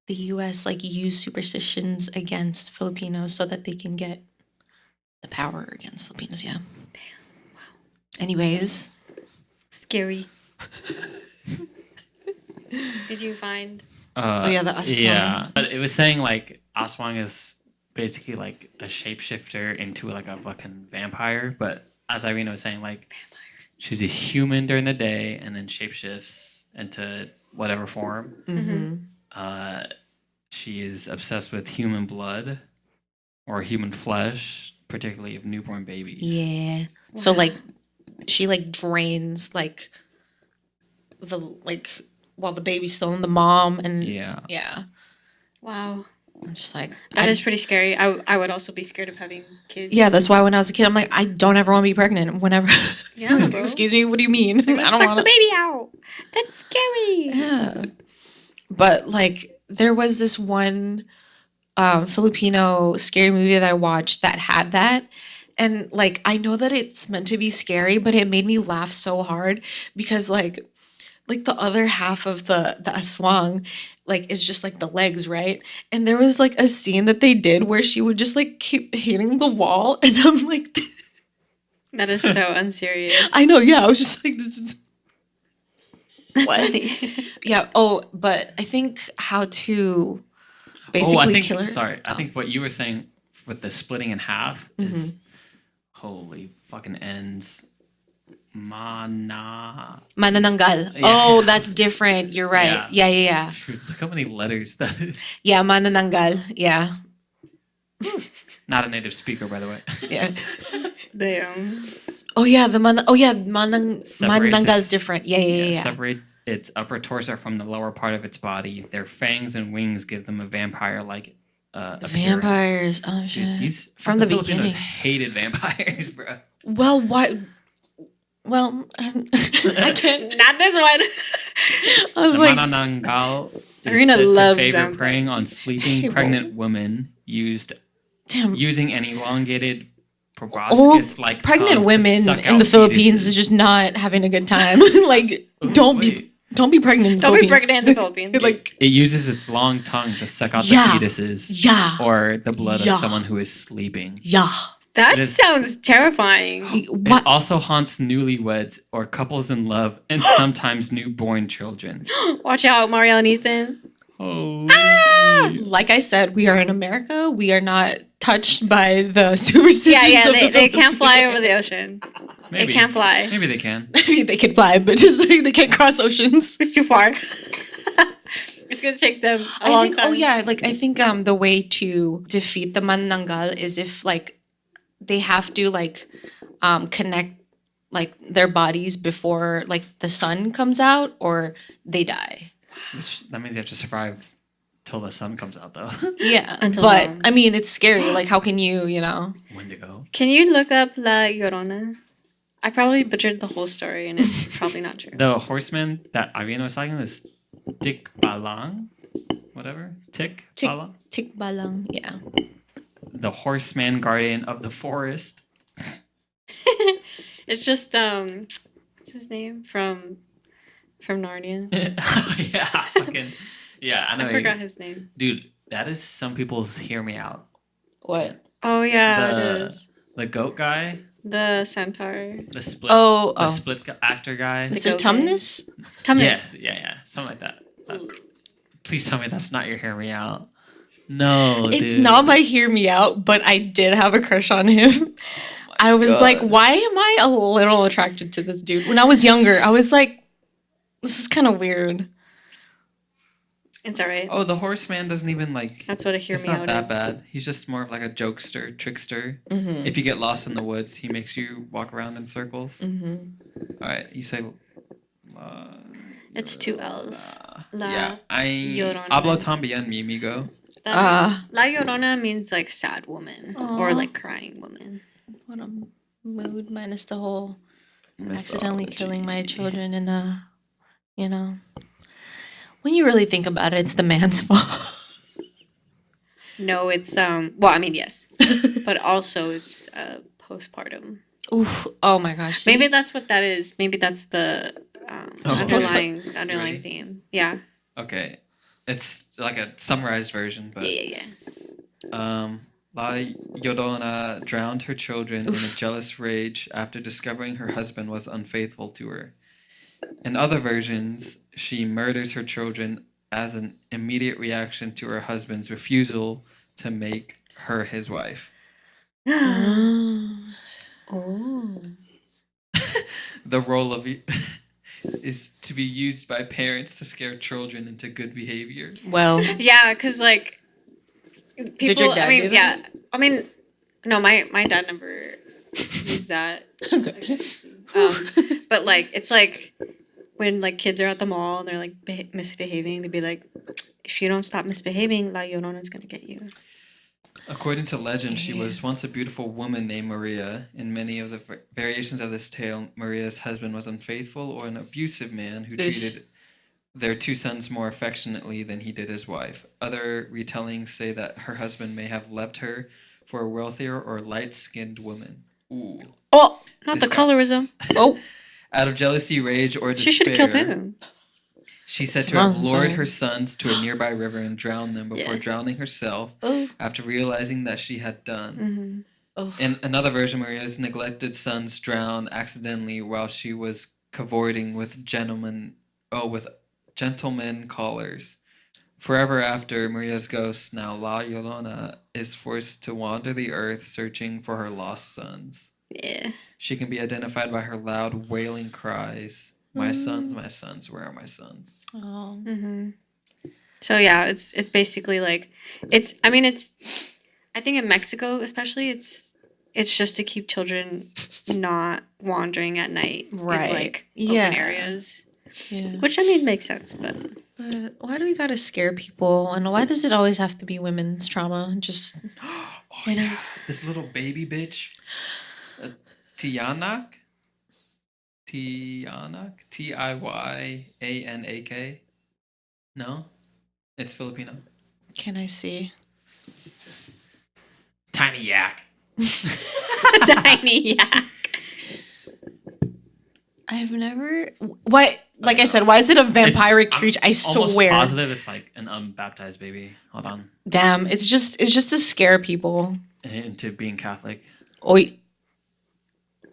the U.S. like use superstitions against Filipinos so that they can get the power against Filipinos. Yeah. Damn. Wow. Anyways, Scary. Did you find? oh yeah, the aswang. Yeah, but it was saying like aswang is basically like a shapeshifter into like a fucking vampire. But as Irina was saying, like she's a human during the day and then shapeshifts into whatever form. Mm-hmm. She is obsessed with human blood or human flesh, particularly of newborn babies. Yeah. So Wow. like she like drains like the like while the baby's still in the mom, and Yeah. Wow. I'm just like That is pretty scary. I would also be scared of having kids. yeah. That's why when I was a kid, I'm like, I don't ever want to be pregnant. Whenever, Yeah, bro. excuse me, what do you mean? They're gonna I don't suck want the baby out. That's scary. Yeah. But like there was this one Filipino scary movie that I watched that had that. And like I know that it's meant to be scary, but it made me laugh so hard because like the other half of the aswang like is just like the legs, right? And there was like a scene that they did where she would just like keep hitting the wall, and I'm like That is so unserious. I know, yeah. I was just like, this is That's what? funny. Yeah. Oh, but I think how to basically I think, kill her. Sorry, I think what you were saying with the splitting in half is Mm-hmm. holy fucking ends. Manananggal. Manananggal. Yeah. Oh, that's different. You're right. Yeah. Dude, look how many letters that is. Yeah, manananggal. Yeah. Not a native speaker, by the way. Yeah. Damn. Oh yeah, Separates manananggal is its- different. Yeah. Separates its upper torso from the lower part of its body. Their fangs and wings give them a vampire-like appearance. Vampires. Oh shit. Dude, these From the Filipinos beginning. hated vampires, bro. Well, what? Well, I can't. Not this one. I was The like, manananggal is Irina said to loves favor vampires. preying on sleeping pregnant women damn. using an elongated Old proboscis-like pregnant tongue to women suck in the out Philippines fetuses. is just not having a good time. Like, don't be. Wait, Don't be pregnant in the Don't be Philippines. pregnant in the Philippines. Like, It uses its long tongue to suck out Yeah. the fetuses yeah. or the blood Yeah. of someone who is sleeping. Yeah. That It is- sounds terrifying. It What? also haunts newlyweds or couples in love and sometimes newborn children. Watch out, Marielle and Ethan. Holy. Like I said, we are in America. We are not touched by the superstitions Yeah, of the they can't fly Philippines. over the ocean. Maybe. They can't fly. Maybe they can. Maybe they can fly, but just like, they can't cross oceans. It's too far. It's gonna take them a long time. Oh yeah, like I think the way to defeat the manananggal is if like they have to like connect like their bodies before like the sun comes out or they die. Which that means you have to survive till the sun comes out, though. Yeah, Until but dawn. I mean it's scary. Like how can you know? Wendigo. Can you look up La Llorona? I probably butchered the whole story, and it's probably not true. The horseman that Ariana was talking was Tik Balang, whatever. Tik Tik- Balang. Tikbalang, yeah. The horseman guardian of the forest. It's just what's his name from Narnia? Yeah, fucking. Yeah, I know. I forgot his name. Dude, that is some people's hear me out. What? Oh yeah, The- it is The goat guy, the centaur. the split, Oh, the split actor guy. The Mr. goat Tumnus? Tumnus. Yeah, something like that. Please tell me that's not your hear me out. No, It's dude. not my hear me out, but I did have a crush on him. I was God. like, why am I a little attracted to this dude? When I was younger, I was like, this is kind of weird. It's alright. Oh, the horseman doesn't even like. That's what a hear It's me not out that is. bad. He's just more of like a jokester, trickster. Mm-hmm. If you get lost in the woods, he makes you walk around in circles. Mm-hmm. All right, you say. It's two L's. La Yeah, I Llorona. hablo también, mi amigo. La Llorona means like sad woman or Aw. like crying woman. What a mood minus the whole accidentally killing my children and you know. When you really think about it, it's the man's fault. No, it's well, I mean yes, but also it's postpartum. Oof. Oh my gosh. See? Maybe that's what that is. Maybe that's the Oh. underlying Really? theme. Yeah. Okay, it's like a summarized version, but Yeah. La Llorona drowned her children in a jealous rage after discovering her husband was unfaithful to her. In other versions, she murders her children as an immediate reaction to her husband's refusal to make her his wife. Oh. The role of is to be used by parents to scare children into good behavior. Well, Yeah, because like people. Did your dad I mean, do that? yeah. I mean, no, my dad never used that. But like it's like when like kids are at the mall and they're like misbehaving, they'd be like, if you don't stop misbehaving, La Llorona's gonna get you. According to legend, she was once a beautiful woman named Maria. In many of the variations of this tale, Maria's husband was unfaithful or an abusive man who treated their two sons more affectionately than he did his wife. Other retellings say that her husband may have left her for a wealthier or light-skinned woman. Ooh. Oh, not This the guy. colorism. oh, Out of jealousy, rage, or despair, She should have killed him. she said That's to have wrong, lured son. her sons to a nearby river and drowned them before Yeah. drowning herself oh, after realizing that she had done. Mm-hmm. oh. In another version, Maria's neglected sons drowned accidentally while she was cavorting with gentlemen callers. Forever after, Maria's ghost, now La Llorona, is forced to wander the earth searching for her lost sons. Yeah. She can be identified by her loud wailing cries. My sons, where are my sons? Oh. Mm-hmm. So yeah, it's basically like it's. I mean, it's. I think in Mexico, especially, it's just to keep children not wandering at night Right. in like Yeah. open areas, Yeah. which I mean makes sense, but But why do we gotta scare people? And why does it always have to be women's trauma? Just Oh, you know. yeah. This little baby bitch, Tiyanak? Tiyanak? No? It's Filipino. can I see? Tiny yak. Tiny yak. I've never. What? like I said, why is it a vampiric creature? I almost swear. positive it's like an unbaptized baby. Hold on. Damn, it's just to scare people. Into being Catholic. Oi.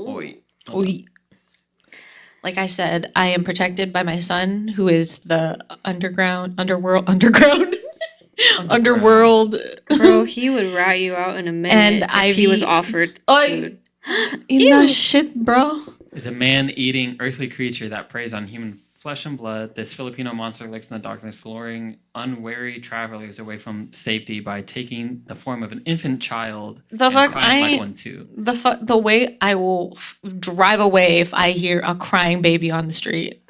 Oi. Oi. Like I said, I am protected by my son, who is the underworld. Bro, he would rat you out in a minute And if he was offered food. In the shit, bro. Is a man-eating earthly creature that preys on human flesh and blood. This Filipino monster lurks in the darkness, luring unwary travelers away from safety by taking the form of an infant child. The fuck, crying like one too. The way I will drive away if I hear a crying baby on the street.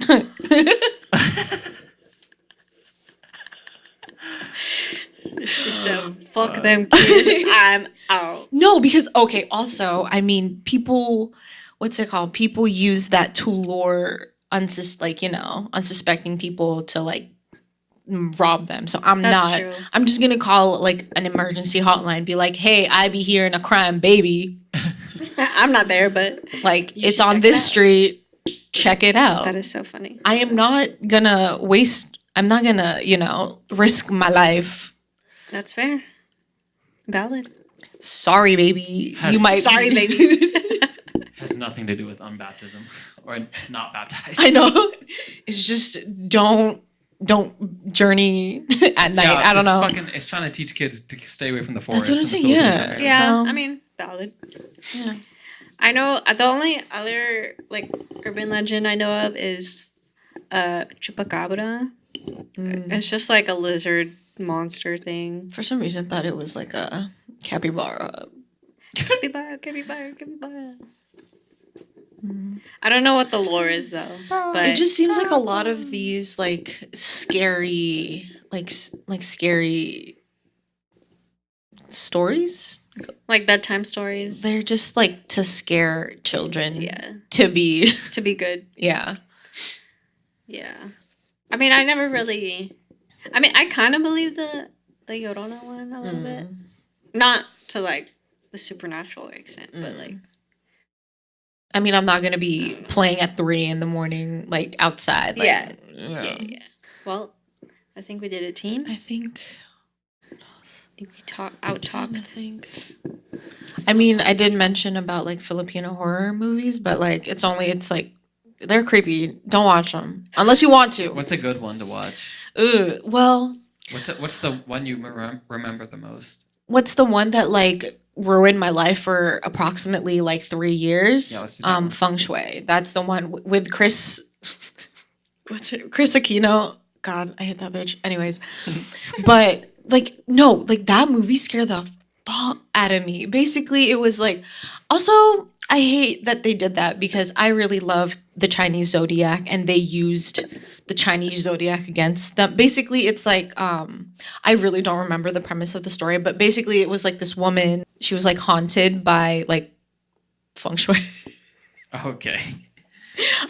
She said, "Fuck them kids, I'm out." No, because okay. Also, I mean, people. What's it called? People use that to lure unsuspecting people to like rob them. So I'm That's not. true. I'm just gonna call like an emergency hotline. Be like, hey, I be hearing a crying baby. I'm not there, but Like you it's should on check this it out. street. Check it out. That is so funny. I am not gonna waste. I'm not gonna risk my life. That's fair. Valid. Sorry, baby. You might. Sorry, baby. Has nothing to do with unbaptism or not baptized. I know. It's just don't journey at night. Yeah, I don't know. It's trying to teach kids to stay away from the forest. That's what I'm in the saying, Philippines, yeah. apparently. Yeah, So- I mean, valid. Yeah. I know the only other like urban legend I know of is chupacabra. It's just like a lizard monster thing. For some reason, thought it was like a capybara. Capybara, capybara, capybara. I don't know what the lore is though, but It just seems like a lot of these like scary, scary stories. like bedtime stories. They're just like to scare children. Yeah, To be. to be good. Yeah. Yeah, I mean, I never really. I mean, I kind of believe the Llorona one a little bit, not to like the supernatural extent, but like. I mean, I'm not gonna be playing at 3 a.m, like outside. Like, Yeah. yeah. Yeah. Well, I think we did a team. I think. I think we out I talked. think. I mean, I did mention about like Filipino horror movies, but like it's like they're creepy. Don't watch them unless you want to. What's a good one to watch? Well, What's the one you remember the most? what's the one that like ruined my life for approximately like 3 years? Yeah, let's do that one. Feng Shui. That's the one with Chris. What's it? Chris Aquino. God, I hate that bitch. Anyways, but like no, like that movie scared the fuck out of me. Basically, it was like. Also, I hate that they did that because I really love the Chinese zodiac and they used the Chinese zodiac against them. Basically, it's like I really don't remember the premise of the story, but basically it was like this woman, she was like haunted by like feng shui. Okay.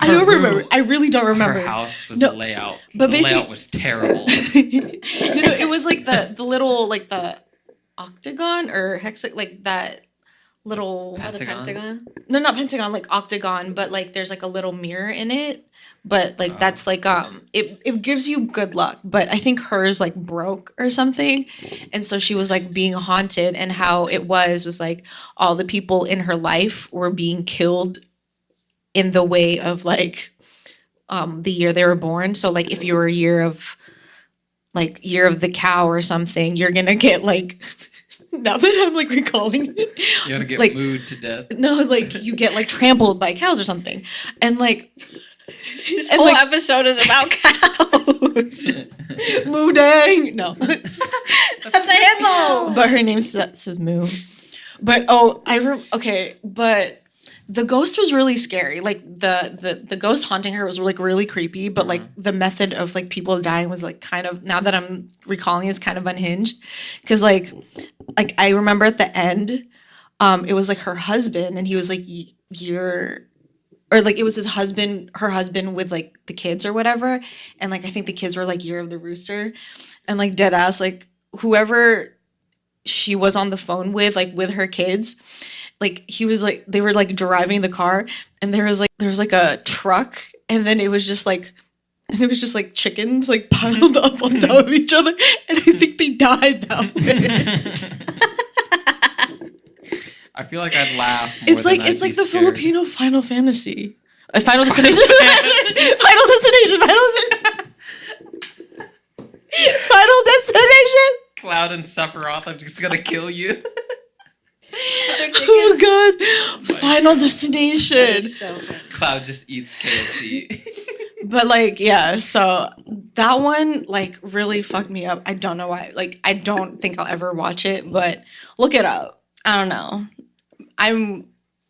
I don't remember. I really don't remember. Her house was No, the layout. but the basic- layout was terrible. No, it was like the little like the octagon or hexa, like that little Oh, the Pentagon? Pentagon. no, not pentagon, like octagon, but like there's like a little mirror in it. But like that's like it gives you good luck. But I think hers like broke or something. And so she was like being haunted, and how it was like all the people in her life were being killed in the way of like the year they were born. So like if you were a year of the cow or something, you're gonna get like now that I'm like recalling it. You gotta get like mooed to death. no, like you get like trampled by cows or something. And like This And, whole like- episode is about cows. Moo Dang. No. That's a hippo. But her name says Moo. But but the ghost was really scary. Like the ghost haunting her was like really creepy, but like the method of like people dying was like kind of, now that I'm recalling, is kind of unhinged. Cause like I remember at the end, it was like her husband, and he was like, it was her husband with like the kids or whatever. And like I think the kids were like Year of the Rooster, and like dead ass, like whoever she was on the phone with, like with her kids, like he was like, they were like driving the car, and there was like a truck, and then it was just like And it was just like chickens like piled up on top of each other. And I think they died that way. I feel like I'd laugh more It's like than I'd it's like be the scared. Filipino Final Fantasy. Final Destination. Final Destination. Final Destination. Cloud and Sephiroth, I'm just gonna kill you. Oh god. Final That Destination. is so funny. Cloud just eats KFC. But like, yeah, so that one like really fucked me up. I don't know why. Like, I don't think I'll ever watch it, but look it up. I don't know.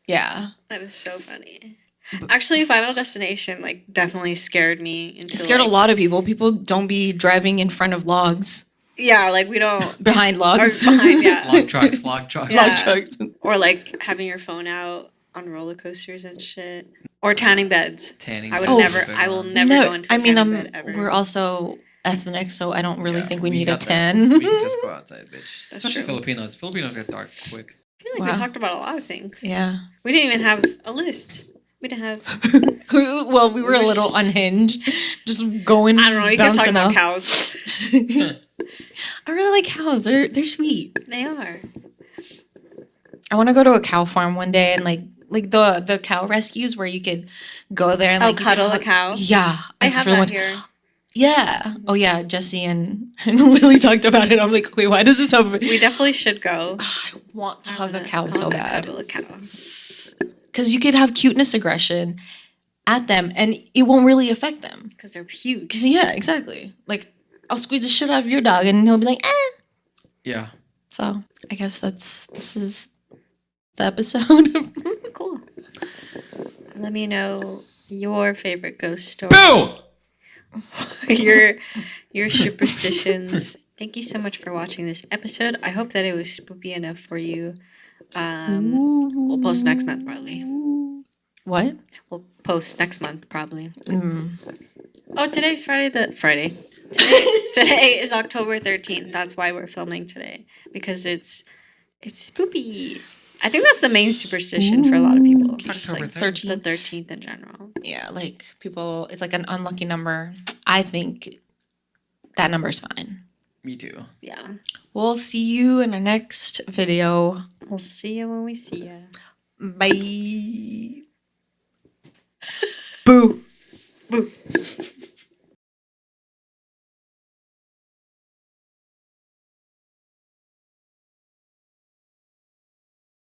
Yeah. That is so funny. Actually, Final Destination like definitely scared me. It scared a lot of people. People don't be driving in front of logs. Yeah, like we don't. Behind logs. Or behind, yeah. Log trucks, log trucks. Yeah. Log trucks. Or like having your phone out on roller coasters and shit. Or tanning beds. Tanning. I would beds never. is a big I will one. never go into a tanning bed ever. we're also ethnic, so I don't really Yeah, think we need a got that. 10. We can just go outside, bitch. That's Especially true. Filipinos. Filipinos get dark quick. I feel like Wow. we talked about a lot of things. Yeah. We didn't even have a list. We didn't have. Well, we were a little just- unhinged. Just going. I don't know. You kept talking bouncing about off. cows. I really like cows. They're sweet. They are. I want to go to a cow farm one day and like the cow rescues where you could go there and Oh, like you could cuddle a have- cow? Yeah, They I have really that want- here. Yeah. Oh yeah, Jesse and Lily talked about it. I'm like, wait, why does this happen? We definitely should go. I want to I hug a wanna- cow I so wanna bad Cuddle a cow. because you could have cuteness aggression at them and it won't really affect them. Because they're huge. 'Cause, yeah, exactly. Like I'll squeeze the shit out of your dog and he'll be like, eh. Yeah. So I guess this is the episode. Cool. Let me know your favorite ghost story. Boo! your superstitions. Thank you so much for watching this episode. I hope that it was spooky enough for you. We'll post next month probably. What? We'll post next month probably. Mm. Oh, today's Friday. Today is October 13th. That's why we're filming today, because it's spoopy. I think that's the main superstition for a lot of people. It's Just October like 13th. the 13th in general. Yeah, like people, it's like an unlucky number. I think that number's fine. Me too. Yeah. We'll see you in our next video. We'll see you when we see you. Bye. Boo. Boo.